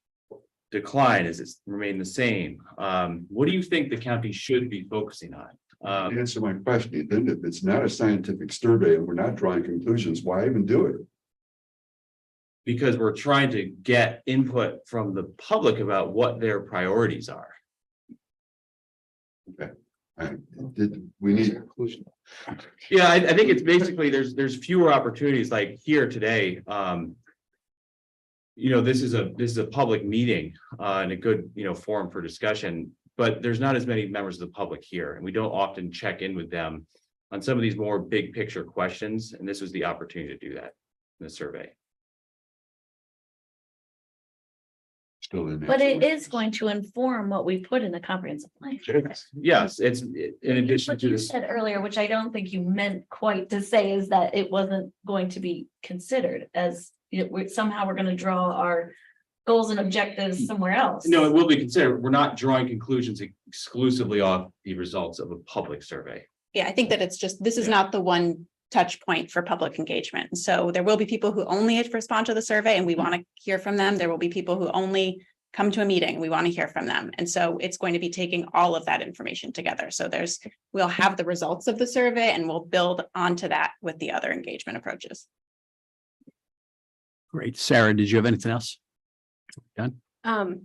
declined? Has it remained the same? What do you think the county should be focusing on? Answer my question. Then if it's not a scientific survey and we're not drawing conclusions, why even do it? Because we're trying to get input from the public about what their priorities are. We need Conclusion. Yeah, I think it's basically there's fewer opportunities like here today. This is a public meeting and a good forum for discussion, but there's not as many members of the public here, and we don't often check in with them on some of these more big picture questions. And this was the opportunity to do that in the survey. still in there. But it is going to inform what we put in the comprehensive plan. Yes, it's in addition What to you this. said earlier, which I don't think you meant quite to say, is that it wasn't going to be considered as, somehow we're gonna draw our goals and objectives somewhere else. No, it will be considered. We're not drawing conclusions exclusively off the results of a public survey. Yeah, I think that it's just, this is not the one touch point for public engagement. And so there will be people who only respond to the survey and we want to hear from them. There will be people who only come to a meeting. We want to hear from them. And so it's going to be taking all of that information together. So we'll have the results of the survey and we'll build onto that with the other engagement approaches. Great. Sarah, did you have anything else? Done? No,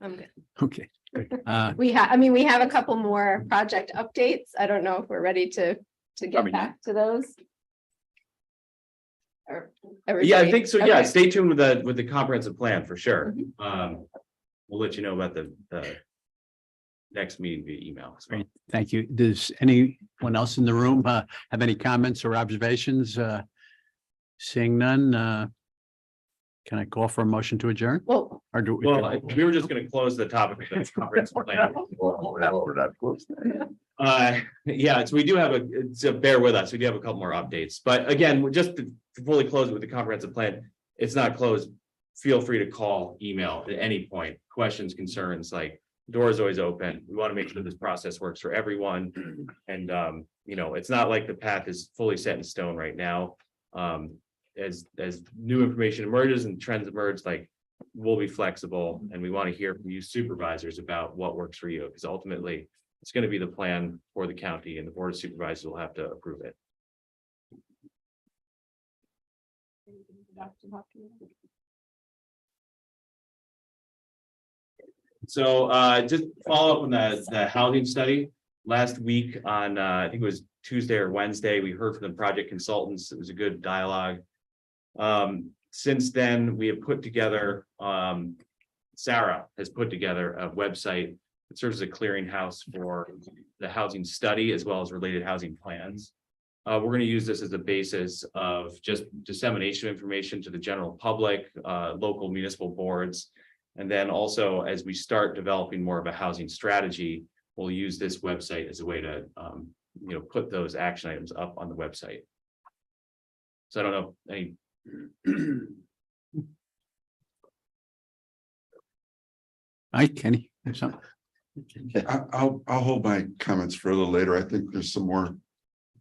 I'm good. Okay. Good. We have a couple more project updates. I don't know if we're ready to get back to those. Or Yeah, I everybody- think so. Yeah, okay. stay tuned with the comprehensive plan for sure. We'll let you know about the next meeting via email. as well. Great. Thank you. Does anyone else in the room have any comments or observations? Seeing none, can I call for a motion to adjourn? Well, Or do we? Well, we were just going to close the topic of the comprehensive plan. Yeah, so we do have so bear with us. We do have a couple more updates, but again, we're just to fully close with the comprehensive plan. It's not closed. Feel free to call, email at any point, questions, concerns, like the door is always open. We want to make sure this process works for everyone. And, it's not like the path is fully set in stone right now. As new information emerges and trends emerge, like we'll be flexible and we want to hear from you supervisors about what works for you, because ultimately it's going to be the plan for the county and the board of supervisors will have to approve it. So just follow up on the housing study. Last week on, I think it was Tuesday or Wednesday, we heard from the project consultants. It was a good dialogue. Since then, we have put together, Sarah has put together a website that serves as a clearinghouse for the housing study as well as related housing plans. We're going to use this as a basis of just dissemination of information to the general public, local municipal boards. And then also, as we start developing more of a housing strategy, we'll use this website as a way to, put those action items up on the website. So I don't know, any. Hi, Kenny, there's something. I'll hold my comments for a little later. I think there's some more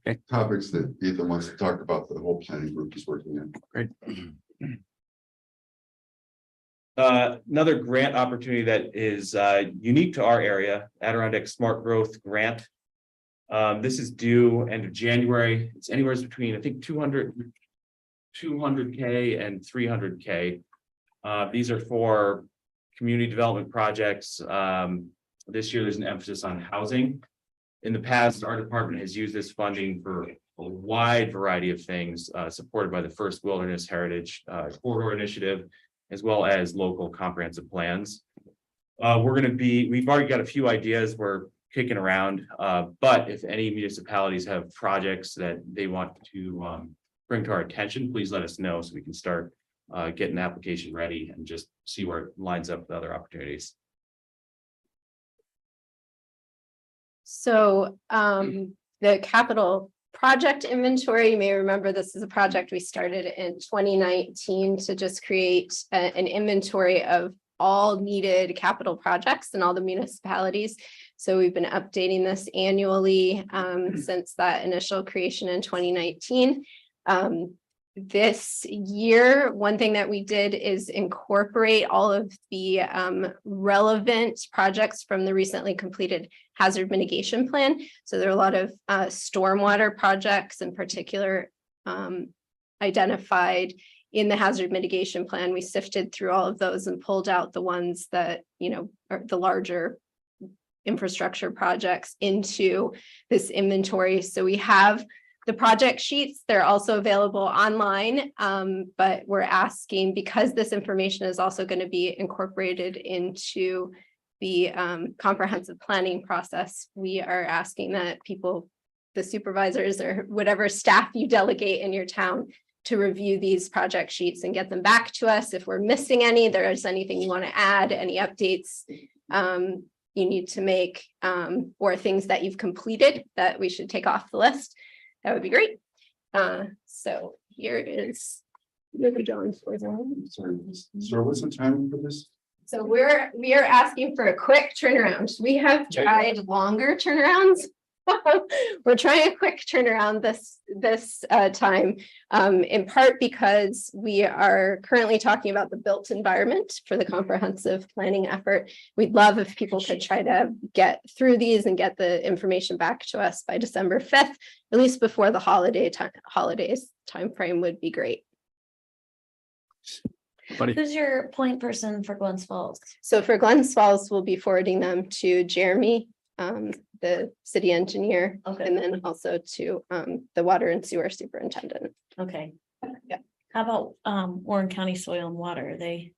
Okay. topics that Ethan wants to talk about, the whole planning group is working on. Great. Another grant opportunity that is unique to our area, Adirondack Smart Growth Grant. This is due end of January. It's anywhere between, I think, 200K and 300K. These are for community development projects. This year, there's an emphasis on housing. In the past, our department has used this funding for a wide variety of things, supported by the First Wilderness Heritage Corridor Initiative, as well as local comprehensive plans. We've already got a few ideas we're kicking around, but if any municipalities have projects that they want to bring to our attention, please let us know so we can start getting the application ready and just see where it lines up with other opportunities. So the capital project inventory, you may remember this is a project we started in 2019 to just create an inventory of all needed capital projects in all the municipalities. So we've been updating this annually since that initial creation in 2019. This year, one thing that we did is incorporate all of the relevant projects from the recently completed hazard mitigation plan. So there are a lot of stormwater projects in particular identified in the hazard mitigation plan. We sifted through all of those and pulled out the ones that, are the larger infrastructure projects into this inventory. So we have the project sheets, they're also available online, but we're asking, because this information is also going to be incorporated into the comprehensive planning process, we are asking that people, the supervisors or whatever staff you delegate in your town, to review these project sheets and get them back to us. If we're missing any, there's anything you want to add, any updates you need to make, or things that you've completed that we should take off the list, that would be great. So here is. Sorry, what's the timing for this? So we are asking for a quick turnaround. We have tried longer turnarounds. We're trying a quick turnaround this time, in part because we are currently talking about the built environment for the comprehensive planning effort. We'd love if people could try to get through these and get the information back to us by December 5th, at least before the holidays timeframe would be great. Buddy. Who's your point person for Glens Falls? So for Glens Falls, we'll be forwarding them to Jeremy, the city engineer, Okay. and then also to the water and sewer superintendent. Okay. Yeah. How about Warren County Soil and Water? Are they?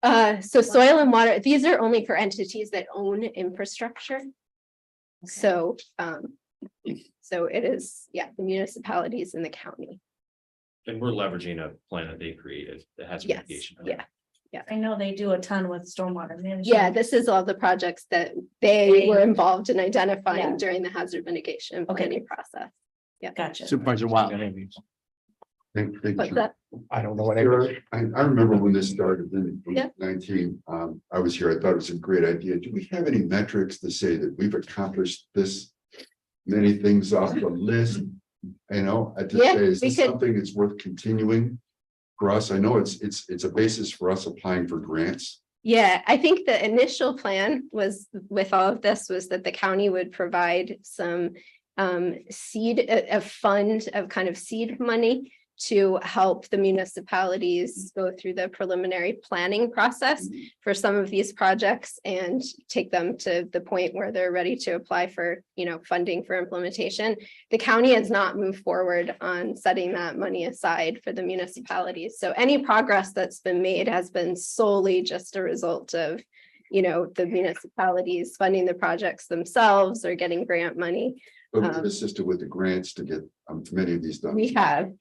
So soil and water, these are only for entities that own infrastructure. So it is, the municipalities in the county. And we're leveraging a plan that they created that has Yes, mitigation. I know they do a ton with stormwater management. Yeah, this is all the projects that they were involved in identifying Yeah. during the hazard mitigation Okay. planning process. Yeah. Gotcha. Supervisor Wild. Thank But you. that, I don't know what. Sure. I remember when this started in Yeah. 19, I was here, I thought it was a great idea. Do we have any metrics to say that we've accomplished this many things off the list? I just Yeah, say, is we this could- something that's worth continuing for us? I know it's a basis for us applying for grants. yeah, I think the initial plan was with all of this was that the county would provide some seed, a fund of kind of seed money to help the municipalities go through the preliminary planning process for some of these projects and take them to the point where they're ready to apply for, funding for implementation. The county has not moved forward on setting that money aside for the municipalities. So any progress that's been made has been solely just a result of, the municipalities funding the projects themselves or getting grant money. But we've assisted with the grants to get many of these done. We have,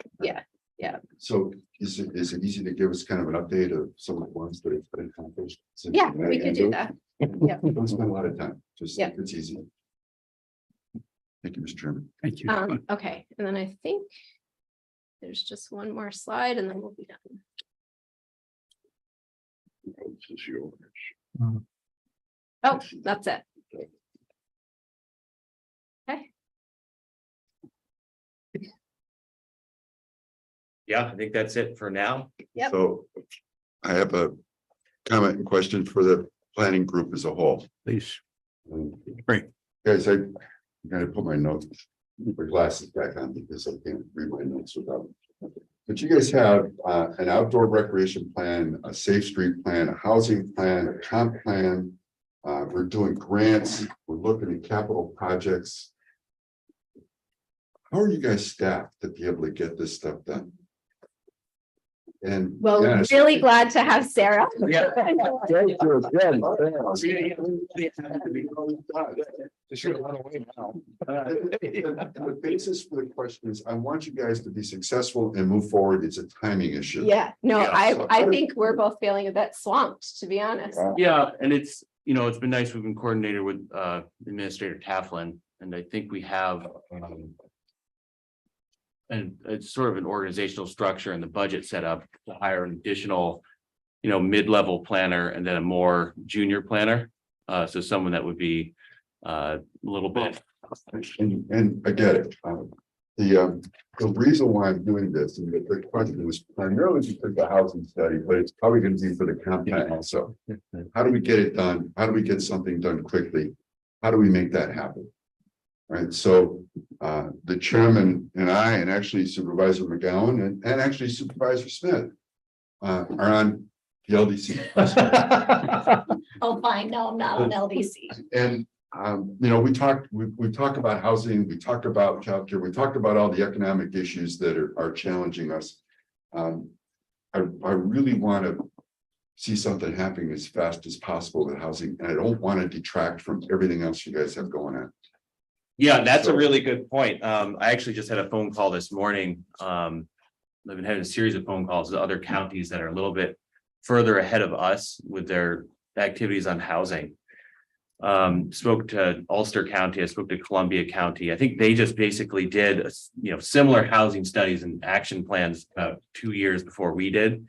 So is it easy to give us kind of an update of some of the ones that have been accomplished? since yeah, the we could do that. Yeah. Don't spend a lot of time, just, Yeah. it's easy. Thank you, Mr. Chairman. Thank you. Okay, and then I think there's just one more slide and then we'll be done. This is yours. Oh, that's it. Yeah, I think that's it for now. Yep. So I have a comment and question for the planning group as a whole. Please. Great. Guys, I gotta put my notes, my glasses back on because I can't read my notes without. But you guys have an outdoor recreation plan, a safe street plan, a housing plan, a comp plan. We're doing grants, we're looking at capital projects. How are you guys staffed to be able to get this stuff done? And Well, we're Dennis, really glad to have Sarah. Yeah. Thank you again. The basis for the question is, I want you guys to be successful and move forward. It's a timing issue. Yeah, no, Yeah, so I think we're both feeling a bit swamped, to be honest. Yeah, and it's been nice. We've been coordinated with Administrator Taflin, and I think we have. And it's sort of an organizational structure and the budget set up to hire an additional, mid-level planner and then a more junior planner. So someone that would be a little bit. And I get it. The reason why I'm doing this, and the question was primarily because of the housing study, but it's probably going to be for the comp plan also. How do we get it done? How do we get something done quickly? How do we make that happen? Right, so the chairman and I, and actually Supervisor McGowan and actually Supervisor Smith are on the LDC. Oh, fine, no, I'm not on LDC. And we talked about housing, we talked about childcare, we talked about all the economic issues that are challenging us. I really want to see something happening as fast as possible with housing, and I don't want to detract from everything else you guys have going on. Yeah, that's a really good point. I actually just had a phone call this morning. I've been having a series of phone calls to other counties that are a little bit further ahead of us with their activities on housing. Spoke to Ulster County, I spoke to Columbia County. I think they just basically did, similar housing studies and action plans about 2 years before we did.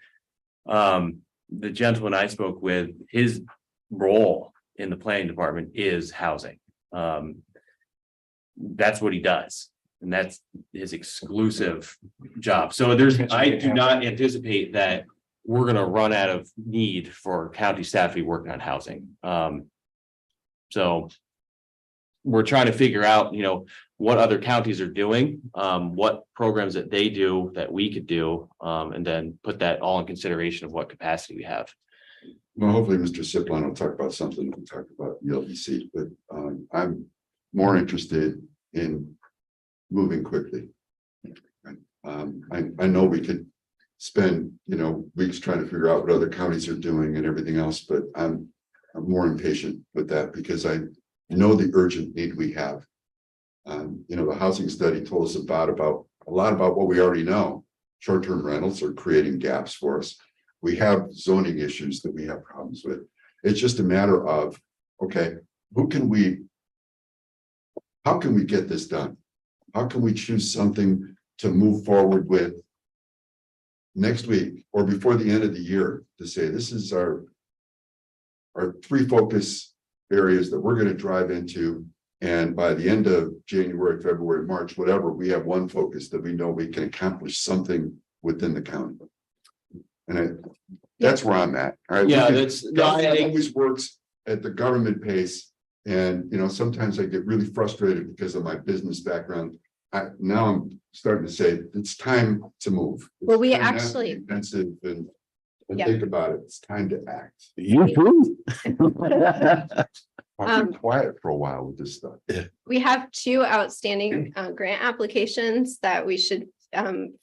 The gentleman I spoke with, his role in the planning department is housing. That's what he does, and that's his exclusive job. So I do not anticipate that we're going to run out of need for county staff to be working on housing. So we're trying to figure out, what other counties are doing, what programs that they do that we could do, and then put that all in consideration of what capacity we have. Well, hopefully Mr. Siplon will talk about something, we'll talk about the LDC, but I'm more interested in moving quickly. I know we could spend, weeks trying to figure out what other counties are doing and everything else, but I'm more impatient with that because I know the urgent need we have. The housing study told us about a lot about what we already know. Short-term rentals are creating gaps for us. We have zoning issues that we have problems with. It's just a matter of, okay, how can we get this done? How can we choose something to move forward with next week or before the end of the year to say, this is our 3 focus areas that we're going to drive into. And by the end of January, February, March, whatever, we have one focus that we know we can accomplish something within the county. And that's where I'm at. All right. Yeah, That always works at the government pace. And, sometimes I get really frustrated because of my business background. now I'm starting to say it's time to move. It's Well, we time not to be actually- Defensive and Yeah. think about it. It's time to act. You too. I've been quiet for a while with this stuff. We have two outstanding grant applications that we should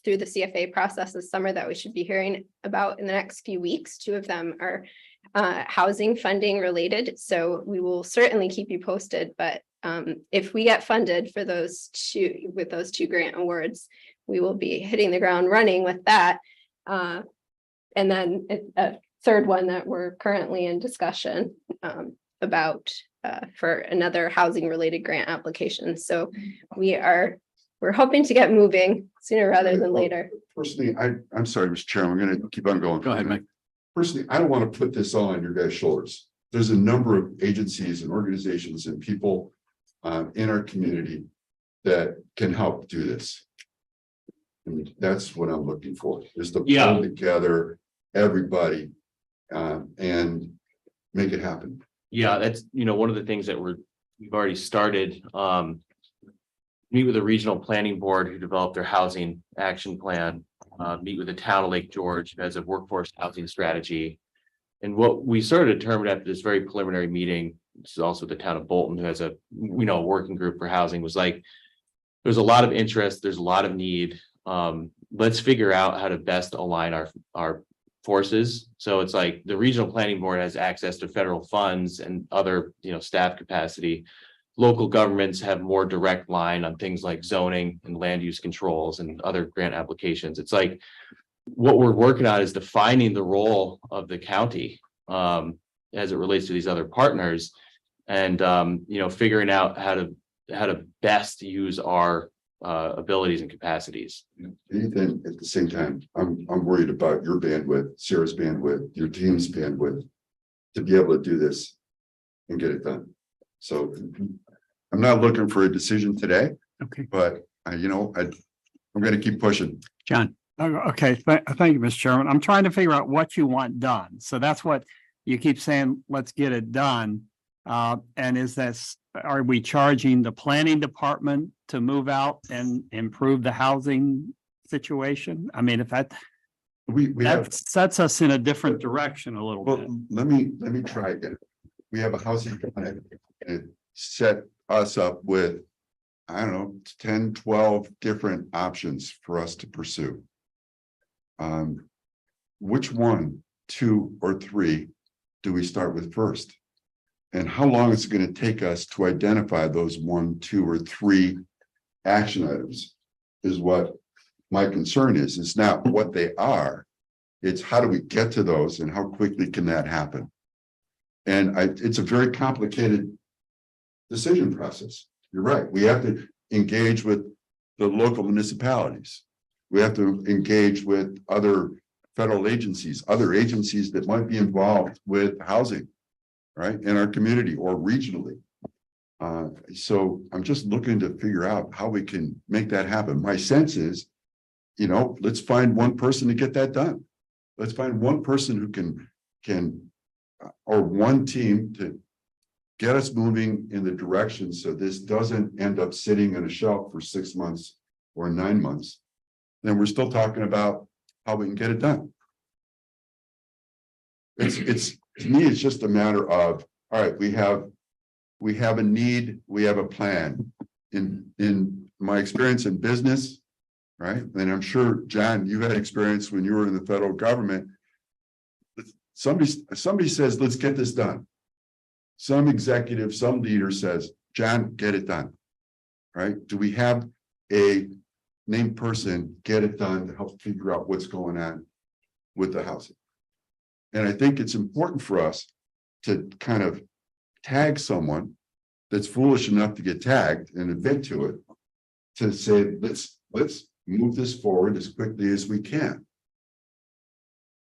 through the CFA process this summer that we should be hearing about in the next few weeks. Two of them are housing funding related, so we will certainly keep you posted. But if we get funded for those two with those two grant awards, we will be hitting the ground running with that. And then a third one that we're currently in discussion about for another housing related grant application. So we're hoping to get moving sooner rather than later. Personally, I'm sorry, Mr. Chairman, I'm gonna keep on going. Go ahead, Mike. Personally, I don't want to put this all on your guys' shoulders. There's a number of agencies and organizations and people in our community that can help do this. And that's what I'm looking for, is to pull together everybody and make it happen. Yeah, that's, one of the things that we've already started, meet with the regional planning board who developed their housing action plan, meet with the town of Lake George who has a workforce housing strategy. And what we sort of determined after this very preliminary meeting, this is also the town of Bolton who has a working group for housing, was like, there's a lot of interest, there's a lot of need. Let's figure out how to best align our forces. So it's like the regional planning board has access to federal funds and other, staff capacity. Local governments have more direct line on things like zoning and land use controls and other grant applications. It's like what we're working on is defining the role of the county as it relates to these other partners, and figuring out how to best use our abilities and capacities. Ethan, at the same time, I'm worried about your bandwidth, Sarah's bandwidth, your team's bandwidth to be able to do this and get it done. So I'm not looking for a decision today, Okay, but I'm going to keep pushing. John. Okay, thank you, Mr. Chairman. I'm trying to figure out what you want done. So that's what you keep saying, let's get it done. And are we charging the planning department to move out and improve the housing situation? I mean, if that sets us in a different direction a little Well, bit. let me try again. We have a housing plan, and it set us up with, 10, 12 different options for us to pursue. Which one, two, or three do we start with first? And how long is it going to take us to identify those 1, 2, or 3 action items is what my concern is. It's not what they are. It's how do we get to those and how quickly can that happen? And it's a very complicated decision process. You're right. We have to engage with the local municipalities. We have to engage with other federal agencies, other agencies that might be involved with housing, right, in our community or regionally. So I'm just looking to figure out how we can make that happen. My sense is, let's find one person to get that done. Let's find one person who can or one team to get us moving in the direction so this doesn't end up sitting on a shelf for 6 months or 9 months. Then we're still talking about how we can get it done. It's to me, it's just a matter of, all right, we have a need, we have a plan. In my experience in business, right? And I'm sure, John, you had experience when you were in the federal government. Somebody says, let's get this done. Some executive, some leader says, John, get it done. Right? Do we have a named person get it done to help figure out what's going on with the housing? And I think it's important for us to kind of tag someone that's foolish enough to get tagged and admit to it, to say, let's move this forward as quickly as we can.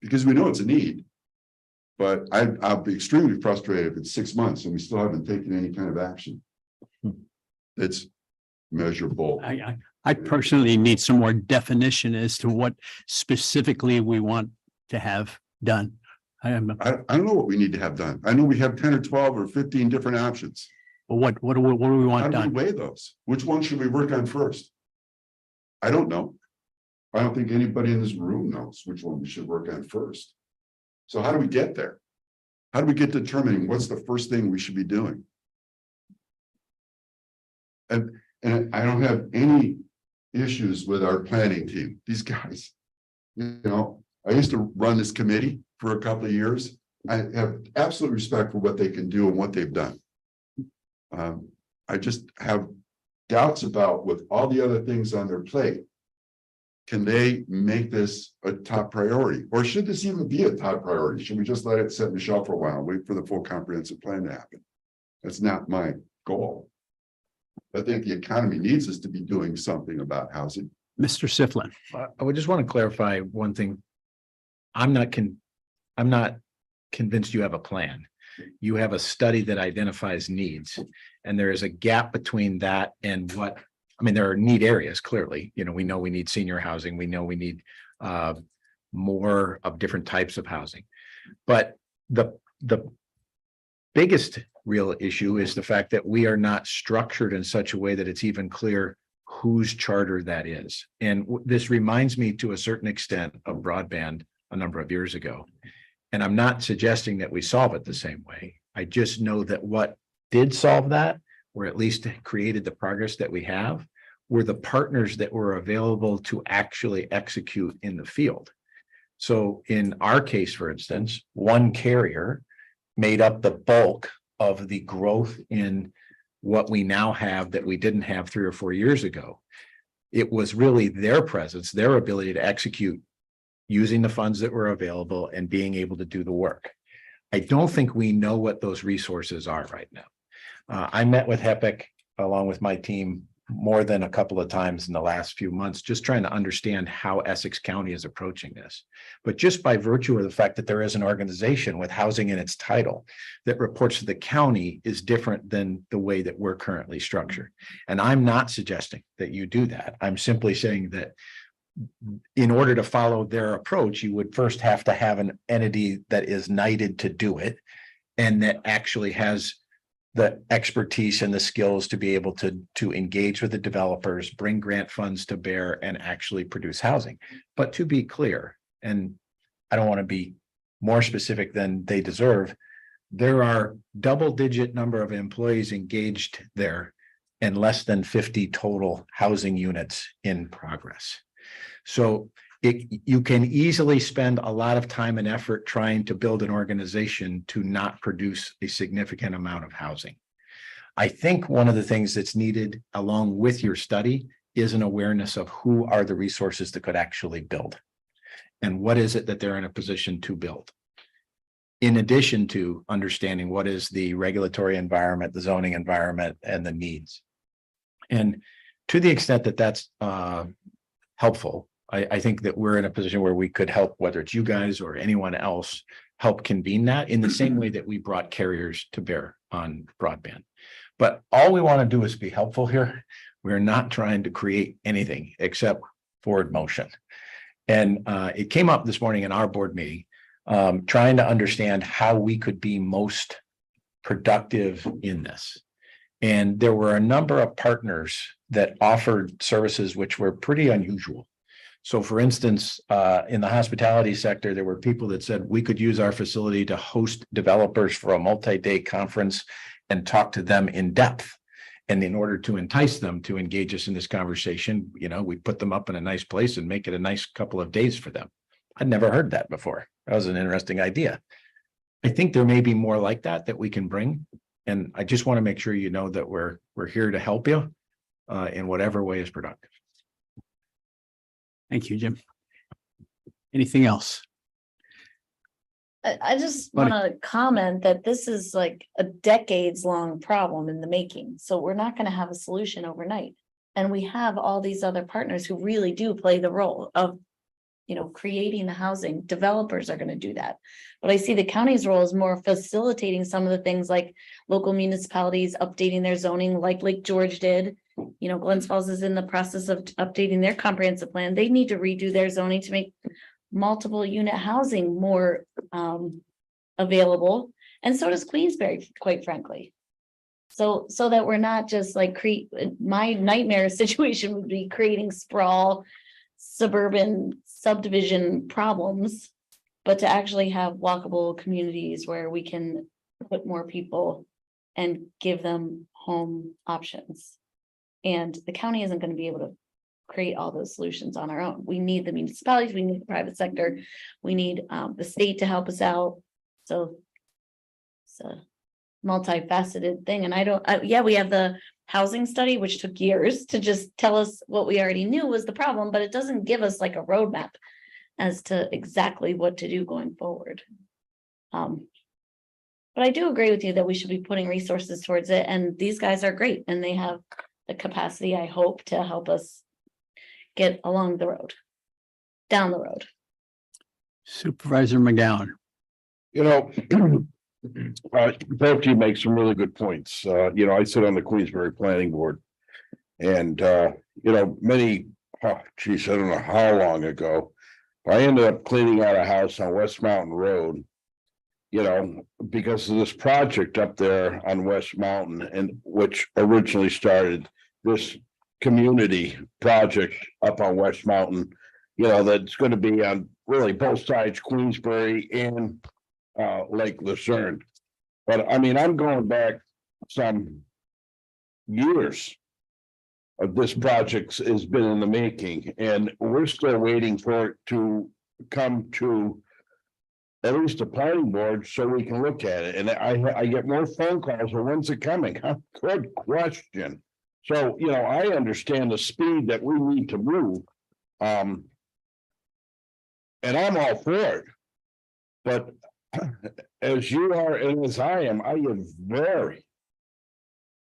Because we know it's a need. But I'll be extremely frustrated if it's 6 months and we still haven't taken any kind of action. It's measurable. I personally need some more definition as to what specifically we want to have done. I don't know what we need to have done. I know we have 10 or 12 or 15 different options. What do we How want do we done? weigh those? Which one should we work on first? I don't know. I don't think anybody in this room knows which one we should work on first. So how do we get there? How do we get determining what's the first thing we should be doing? And I don't have any issues with our planning team. These guys, you know, I used to run this committee for a couple of years. I have absolute respect for what they can do and what they've done. I just have doubts about, with all the other things on their plate, can they make this a top priority? Or should this even be a top priority? Should we just let it sit in the shelf for a while and wait for the full comprehensive plan to happen? That's not my goal. I think the economy needs us to be doing something about housing. Mr. Siflin. I would just want to clarify one thing. I'm not convinced you have a plan. You have a study that identifies needs, and there is a gap between that and what, I mean, there are need areas, clearly. You know, we know we need senior housing. We know we need more of different types of housing. But the biggest real issue is the fact that we are not structured in such a way that it's even clear whose charter that is. And this reminds me to a certain extent of broadband a number of years ago. And I'm not suggesting that we solve it the same way. I just know that what did solve that, or at least created the progress that we have, were the partners that were available to actually execute in the field. So in our case, for instance, one carrier made up the bulk of the growth in what we now have that we didn't have 3 or 4 years ago. It was really their presence, their ability to execute using the funds that were available and being able to do the work. I don't think we know what those resources are right now. I met with HEPIC along with my team more than a couple of times in the last few months, just trying to understand how Essex County is approaching this. But just by virtue of the fact that there is an organization with housing in its title that reports to the county is different than the way that we're currently structured. And I'm not suggesting that you do that. I'm simply saying that in order to follow their approach, you would first have to have an entity that is knighted to do it and that actually has the expertise and the skills to be able to engage with the developers, bring grant funds to bear, and actually produce housing. But to be clear, and I don't want to be more specific than they deserve, there are double-digit number of employees engaged there and less than 50 total housing units in progress. So you can easily spend a lot of time and effort trying to build an organization to not produce a significant amount of housing. I think one of the things that's needed along with your study is an awareness of who are the resources that could actually build and what is it that they're in a position to build. In addition to understanding what is the regulatory environment, the zoning environment, and the needs. And to the extent that that's helpful, I think that we're in a position where we could help, whether it's you guys or anyone else, help convene that in the same way that we brought carriers to bear on broadband. But all we want to do is be helpful here. We're not trying to create anything except forward motion. And it came up this morning in our board meeting, trying to understand how we could be most productive in this. And there were a number of partners that offered services which were pretty unusual. So for instance, in the hospitality sector, there were people that said we could use our facility to host developers for a multi-day conference and talk to them in depth. And in order to entice them to engage us in this conversation, you know, we put them up in a nice place and make it a nice couple of days for them. I'd never heard that before. That was an interesting idea. I think there may be more like that we can bring. And I just want to make sure you know that we're here to help you in whatever way is productive. Thank you, Jim. Anything else? I just Buddy. want to comment that this is like a decades-long problem in the making. So we're not going to have a solution overnight. And we have all these other partners who really do play the role of, you know, creating the housing. Developers are going to do that. But I see the county's role is more facilitating some of the things like local municipalities updating their zoning like Lake George did. You know, Glens Falls is in the process of updating their comprehensive plan. They need to redo their zoning to make multiple unit housing more available. And so does Queensbury, quite frankly. So that we're not just like my nightmare situation would be creating sprawl, suburban subdivision problems. But to actually have walkable communities where we can put more people and give them home options. And the county isn't going to be able to create all those solutions on our own. We need the municipalities, we need the private sector, we need the state to help us out. So it's a multifaceted thing. And yeah, we have the housing study, which took years to just tell us what we already knew was the problem, but it doesn't give us like a roadmap as to exactly what to do going forward. But I do agree with you that we should be putting resources towards it, and these guys are great, and they have the capacity, I hope, to help us get along the road, down the road. Supervisor McGowan. You know, both of you make some really good points. You know, I sit on the Queensbury Planning Board. And, you know, I don't know how long ago, I ended up cleaning out a house on West Mountain Road. You know, because of this project up there on West Mountain, and which originally started this community project up on West Mountain, you know, that's going to be on really both sides, Queensbury and Lake Lucerne. But I mean, I'm going back some years of this project has been in the making, and we're still waiting for it to come to at least the planning board so we can look at it. And I get more phone calls. Well, when's it coming? Good question. So, you know, I understand the speed that we need to move. And I'm all for it. But as you are and as I am very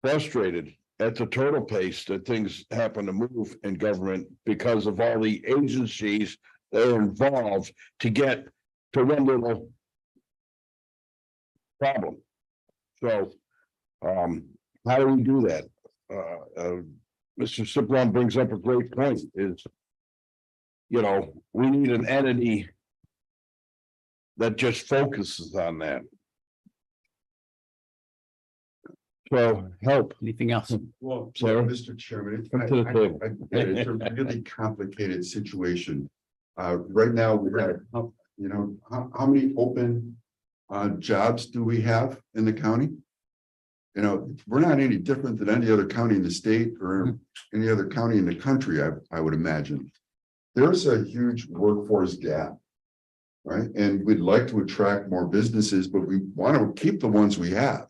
frustrated at the total pace that things happen to move in government because of all the agencies that are involved to get to one little problem. So, how do we do that? Mr. Ciplon brings up a great point is, you know, we need an entity that just focuses on that. So help. Anything else? Well, Sarah? Mr. Chairman, Come to the table. it's a really complicated situation. Right now, we have, you know, how many open jobs do we have in the county? You know, we're not any different than any other county in the state or any other county in the country, I would imagine. There's a huge workforce gap, right? And we'd like to attract more businesses, but we want to keep the ones we have.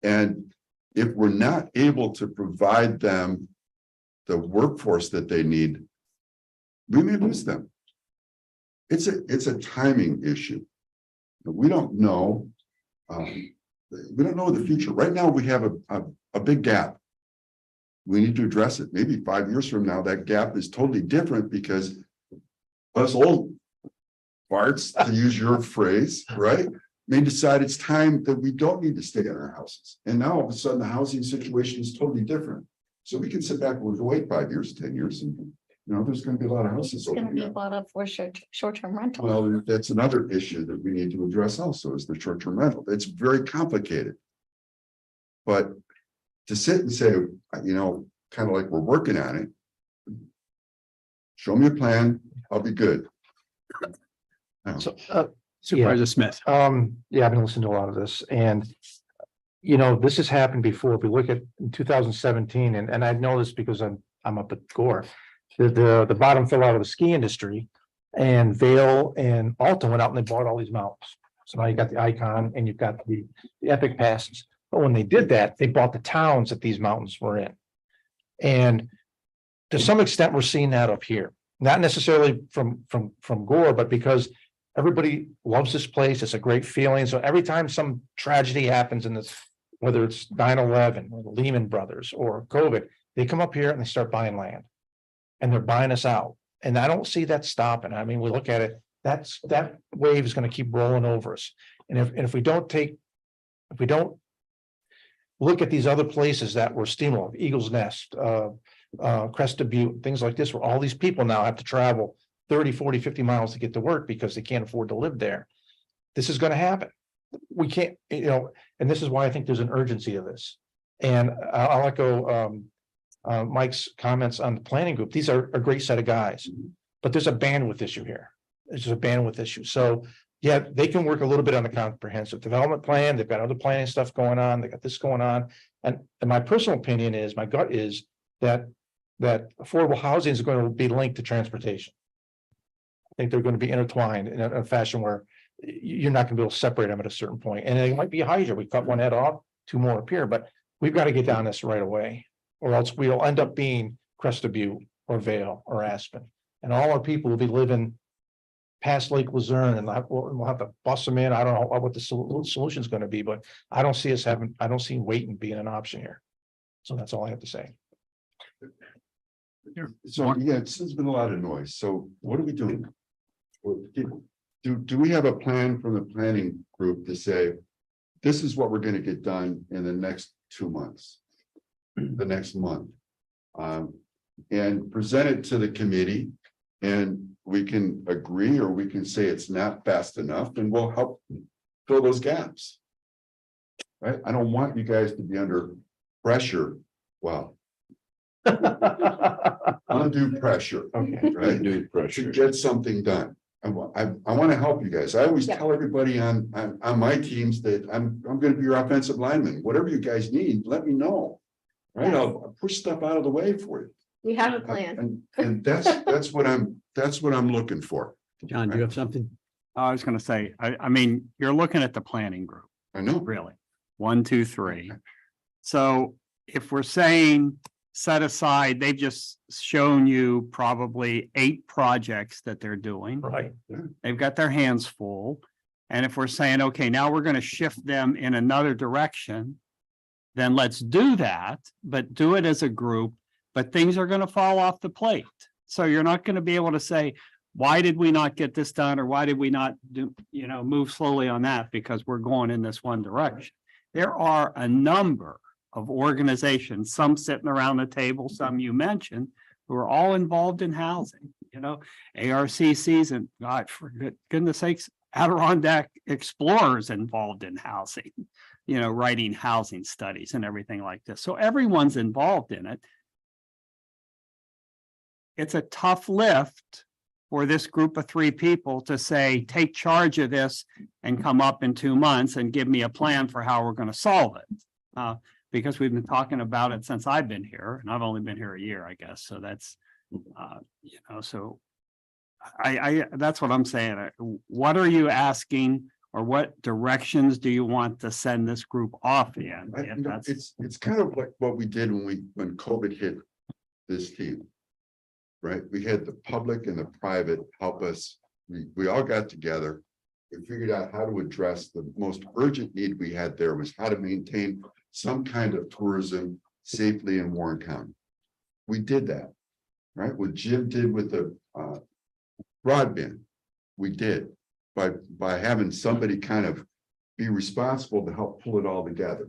And if we're not able to provide them the workforce that they need, we may lose them. It's a timing issue. We don't know. We don't know the future. Right now, we have a big gap. We need to address it. Maybe 5 years from now, that gap is totally different because us old farts, to use your phrase, right, may decide it's time that we don't need to stay in our houses. And now all of a sudden, the housing situation is totally different. So we can sit back and wait 5 years, 10 years, and you know, there's going to be a lot of houses. It's going to be bought up for short-term rental. Well, that's another issue that we need to address also is the short-term rental. It's very complicated. But to sit and say, you know, kind of like we're working on it, show me a plan, I'll be good. So, Supervisor Smith. yeah, I've been listening to a lot of this, and you know, this has happened before. If we look at in 2017, and I know this because I'm up at Gore, the bottom fell out of the ski industry, and Vail and Alta went out and they bought all these mountains. So now you got the Icon and you've got the Epic passes. But when they did that, they bought the towns that these mountains were in. And to some extent, we're seeing that up here, not necessarily from Gore, but because everybody loves this place. It's a great feeling. So every time some tragedy happens in this, whether it's 9/11 or the Lehman Brothers or COVID, they come up here and they start buying land. And they're buying us out. And I don't see that stopping. I mean, we look at it, that wave is going to keep rolling over us. And if we don't look at these other places that were steamrolled, Eagles Nest, Crested Butte, things like this, where all these people now have to travel 30, 40, 50 miles to get to work because they can't afford to live there. This is going to happen. We can't, you know, and this is why I think there's an urgency to this. And I'll echo Mike's comments on the planning group. These are a great set of guys, but there's a bandwidth issue here. There's a bandwidth issue. So yeah, they can work a little bit on the comprehensive development plan. They've got other planning stuff going on. They got this going on. And my personal opinion is, my gut is that affordable housing is going to be linked to transportation. I think they're going to be intertwined in a fashion where you're not going to be able to separate them at a certain point. And it might be a Hydra. We cut one head off, two more appear, but we've got to get down this right away, or else we'll end up being Crested Butte or Vale or Aspen. And all our people will be living past Lake Luzerne, and we'll have to bust them in. I don't know what the solution is going to be, but I don't see waiting being an option here. So that's all I have to say. So, yeah, there's been a lot of noise. So what are we doing? Do we have a plan from the planning group to say, this is what we're going to get done in the next 2 months, the next month? And present it to the committee, and we can agree, or we can say it's not fast enough, and we'll help fill those gaps. Right? I don't want you guys to be under pressure. Wow. Undue pressure. Okay. Right? Undue pressure. To get something done. I want to help you guys. I always tell everybody on my teams that I'm going to be your offensive lineman. Whatever you guys need, let me know. Right? Yes. I'll push stuff out of the way for you. We have a plan. And that's what I'm looking for. John, do you have something? I was gonna say, I mean, you're looking at the planning group, I know. really. 1, 2, 3. So if we're saying set aside, they've just shown you probably 8 projects that they're doing. Right. They've got their hands full. And if we're saying, okay, now we're going to shift them in another direction, then let's do that, but do it as a group. But things are going to fall off the plate. So you're not going to be able to say, why did we not get this done? Or why did we not do, move slowly on that? Because we're going in this one direction. There are a number of organizations, some sitting around the table, some you mentioned, who are all involved in housing, ARCC's, and God, for goodness sakes, Adirondack Explorers involved in housing, writing housing studies and everything like this. So everyone's involved in it. It's a tough lift for this group of 3 people to say, take charge of this and come up in 2 months and give me a plan for how we're going to solve it. Because we've been talking about it since I've been here, and I've only been here a year, I guess. So that's, so I that's what I'm saying. What are you asking, or what directions do you want to send this group off in? It's kind of like what we did when COVID hit this team. Right? We had the public and the private help us. We all got together. We figured out how to address the most urgent need we had there was how to maintain some kind of tourism safely in Warren County. We did that, right? What Jim did with the broadband, we did by having somebody kind of be responsible to help pull it all together.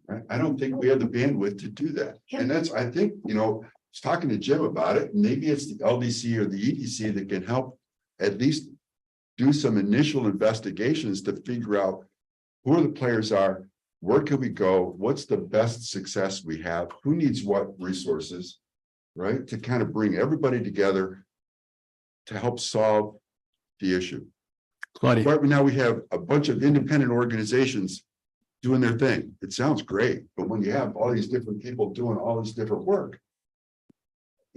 Right? I don't think we have the bandwidth to do that. And that's, I think, I was talking to Jim about it, and maybe it's the LDC or the EDC that can help at least do some initial investigations to figure out who the players are, where can we go, what's the best success we have, who needs what resources, right? To kind of bring everybody together to help solve the issue. Claudia. Right now we have a bunch of independent organizations doing their thing. It sounds great, but when you have all these different people doing all this different work,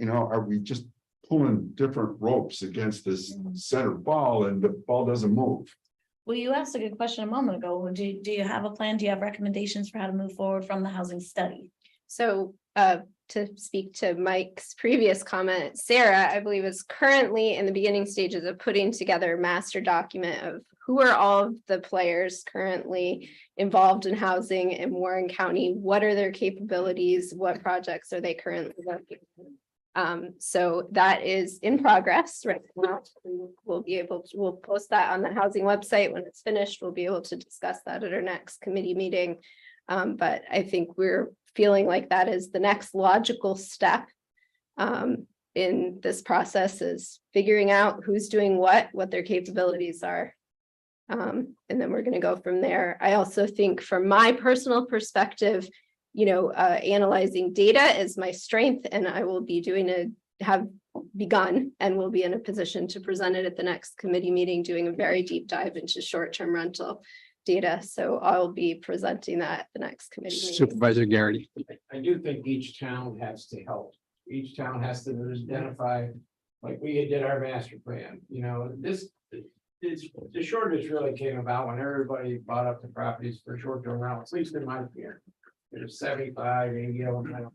are we just pulling different ropes against this center ball and the ball doesn't move? Well, you asked a good question a moment ago. Do you have a plan? Do you have recommendations for how to move forward from the housing study? So to speak to Mike's previous comment, Sarah, I believe, is currently in the beginning stages of putting together a master document of who are all of the players currently involved in housing in Warren County, what are their capabilities, what projects are they currently working on? So that is in progress right now. We'll post that on the housing website when it's finished. We'll be able to discuss that at our next committee meeting. But I think we're feeling like that is the next logical step in this process, is figuring out who's doing what their capabilities are. And then we're going to go from there. I also think from my personal perspective, analyzing data is my strength, and I will be have begun and will be in a position to present it at the next committee meeting, doing a very deep dive into short-term rental data. So I'll be presenting that at the next committee meeting. Supervisor Garrity. I do think each town has to help. Each town has to identify, like we did our master plan, the shortage really came about when everybody bought up the properties for short-term rentals, at least in my opinion. There's 75, 80 of them.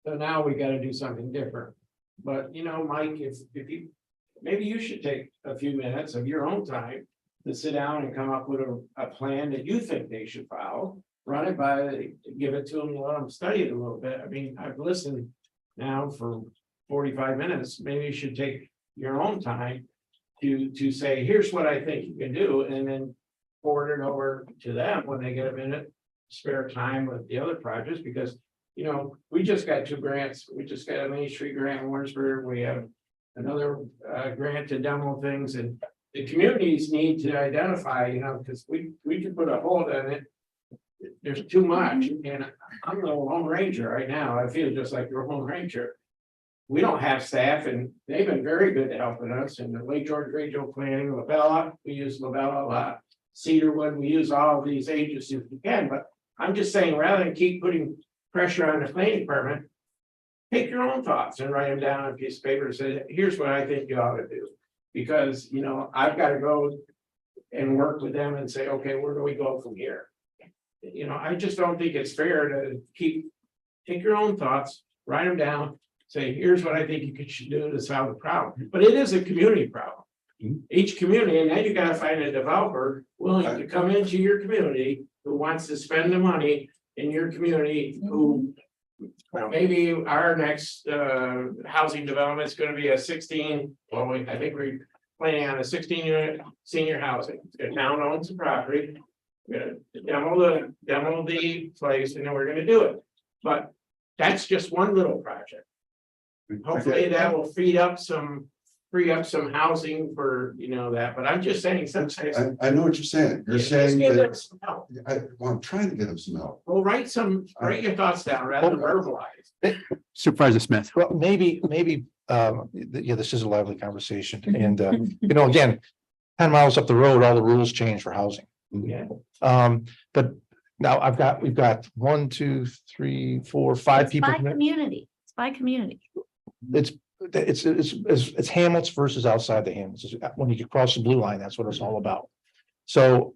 So now we gotta do something different. But Mike, if you, maybe you should take a few minutes of your own time to sit down and come up with a plan that you think they should follow. Run it by, give it to them, let them study it a little bit. I mean, I've listened now for 45 minutes. Maybe you should take your own time to say, here's what I think you can do, and then forward it over to them when they get a minute, spare time with the other projects, because we just got 2 grants. We just got a Main Street grant in Warrensburg. We have another grant to demo things, and the communities need to identify, because we can put a hold on it. There's too much, and I'm the lone ranger right now. I feel just like you're a lone ranger. We don't have staff, and they've been very good at helping us. And the Lake George Regional Planning, Labella, we use Labella a lot. Cedarwood, we use all of these agencies we can, but I'm just saying, rather than keep putting pressure on the planning department, take your own thoughts and write them down on a piece of paper and say, here's what I think you ought to do. Because, I've got to go and work with them and say, okay, where do we go from here? I just don't think it's fair to take your own thoughts, write them down, say, here's what I think you should do to solve the problem. But it is a community problem. Each community, and then you got to find a developer willing to come into your community who wants to spend the money in your community, who maybe our next housing development is going to be a 16. Well, I think we're planning on a 16-unit senior housing. The town owns the property. We're gonna demo the place, and then we're gonna do it. But that's just one little project. Hopefully that will free up some housing for that. But I'm just saying, I know what you're saying. You're saying give them that some help. I'm trying to get them some help. Well, write your thoughts down rather than verbalize. Supervisor Smith. Well, maybe, this is a lively conversation, and again, 10 miles up the road, all the rules change for housing. Yeah. But now we've got 1, 2, 3, 4, 5 It's people. by community. It's by community. It's Hamlets versus outside the Hamlets. When you cross the blue line, that's what it's all about. So,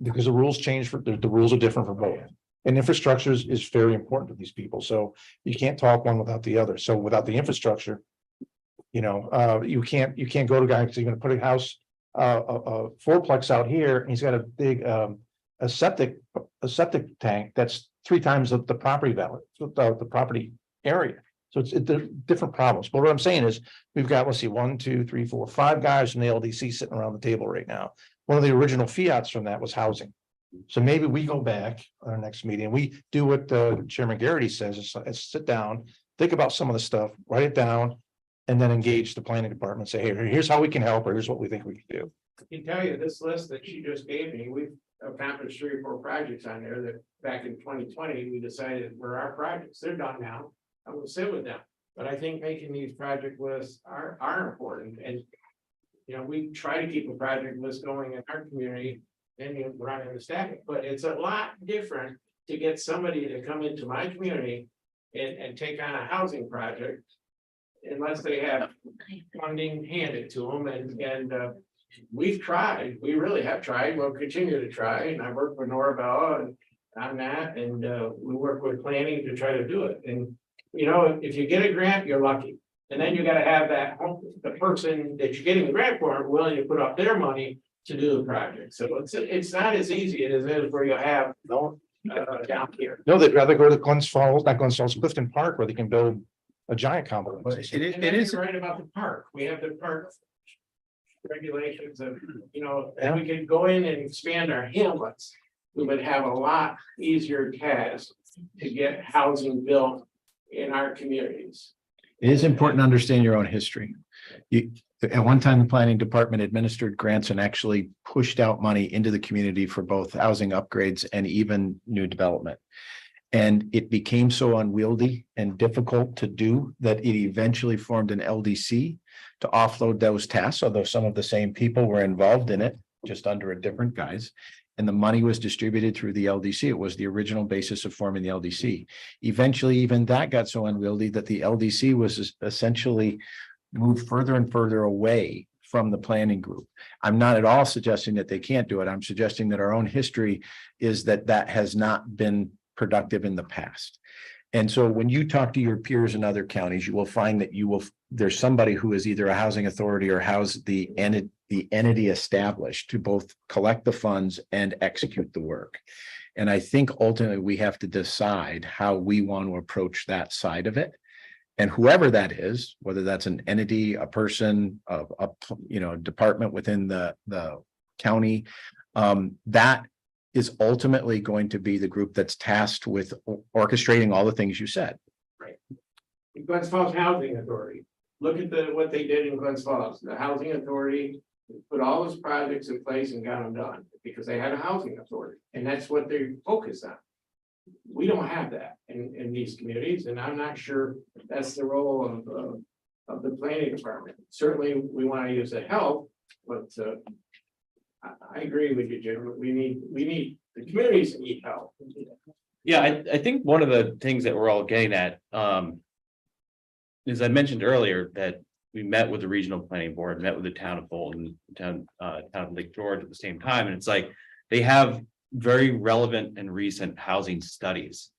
because the rules change the rules are different for both. And infrastructure is very important to these people. So you can't talk one without the other. So without the infrastructure, you can't go to a guy because he's going to put a house, a fourplex out here, and he's got a big, a septic tank that's 3 times the property value, the property area. So they're different problems. But what I'm saying is, we've got, let's see, 1, 2, 3, 4, 5 guys from the LDC sitting around the table right now. One of the original fiats from that was housing. So maybe we go back on our next meeting, we do what Chairman Garrity says, is sit down, think about some of the stuff, write it down, and then engage the planning department, say, hey, here's how we can help, or here's what we think we can do. I can tell you this list that she just gave me, we've accomplished 3 or 4 projects on there that back in 2020, we decided were our projects. They're done now. I will sit with them. But I think making these project lists are important. And, we try to keep a project list going in our community and you run in the static, but it's a lot different to get somebody to come into my community and take on a housing project unless they have funding handed to them. And we've tried, we really have tried, we'll continue to try. And I work with Nora Bella on that, and we work with planning to try to do it. And, if you get a grant, you're lucky. And then you got to have the person that you're getting the grant for willing to put up their money to do the project. So it's not as easy as it is where you have down here. No, they'd rather go to Glens Falls, not Glens Falls, Clifton Park, where they can build a giant complex. And then you're right about the park. We have the park regulations of, and we could go in and expand our hamlets. We would have a lot easier task to get housing built in our communities. It is important to understand your own history. At one time, the planning department administered grants and actually pushed out money into the community for both housing upgrades and even new development. And it became so unwieldy and difficult to do that it eventually formed an LDC to offload those tasks, although some of the same people were involved in it, just under a different guise. And the money was distributed through the LDC. It was the original basis of forming the LDC. Eventually, even that got so unwieldy that the LDC was essentially moved further and further away from the planning group. I'm not at all suggesting that they can't do it. I'm suggesting that our own history is that that has not been productive in the past. And so when you talk to your peers in other counties, you will find that there's somebody who is either a housing authority or has the entity established to both collect the funds and execute the work. And I think ultimately we have to decide how we want to approach that side of it. And whoever that is, whether that's an entity, a person, a department within the county, that is ultimately going to be the group that's tasked with orchestrating all the things you said. Right. Glens Falls Housing Authority, look at what they did in Glens Falls. The housing authority put all those projects in place and got them done because they had a housing authority, and that's what they focus on. We don't have that in these communities, and I'm not sure that's the role of the planning department. Certainly, we want to use the help, but I agree with you, Jim. We need the communities need help. Yeah, I think one of the things that we're all getting at, is I mentioned earlier that we met with the regional planning board, met with the town of Fulton, town of Lake George at the same time, and it's like they have very relevant and recent housing studies.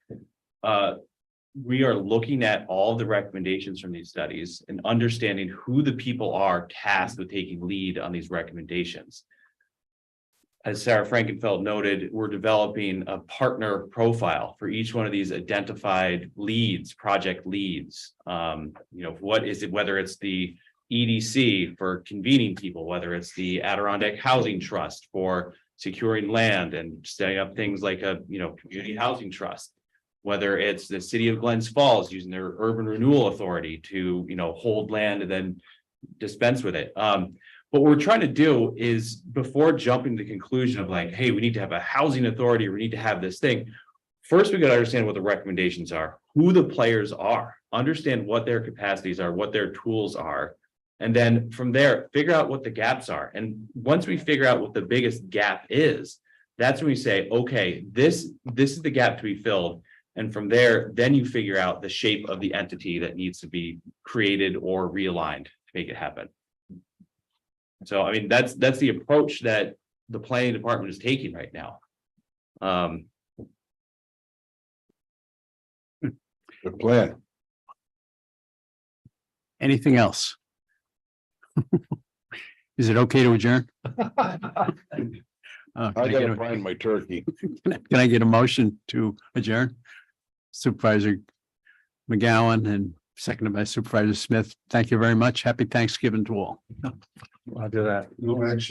We are looking at all the recommendations from these studies and understanding who the people are tasked with taking lead on these recommendations. As Sarah Frankenfeld noted, we're developing a partner profile for each one of these identified leads, project leads. What is it, whether it's the EDC for convening people, whether it's the Adirondack Housing Trust for securing land and setting up things like a community housing trust, whether it's the city of Glens Falls using their urban renewal authority to hold land and then dispense with it. What we're trying to do is, before jumping to the conclusion of like, hey, we need to have a housing authority, or we need to have this thing, first we got to understand what the recommendations are, who the players are, understand what their capacities are, what their tools are, and then from there figure out what the gaps are. And once we figure out what the biggest gap is, that's when we say, okay, this is the gap to be filled. And from there, then you figure out the shape of the entity that needs to be created or realigned to make it happen. So, I mean, that's the approach that the planning department is taking right now. Good plan. Anything else? Is it okay to adjourn? I gotta find my turkey. Can I get a motion to adjourn? Supervisor McGowan and seconded by Supervisor Smith. Thank you very much. Happy Thanksgiving to all. I'll do that.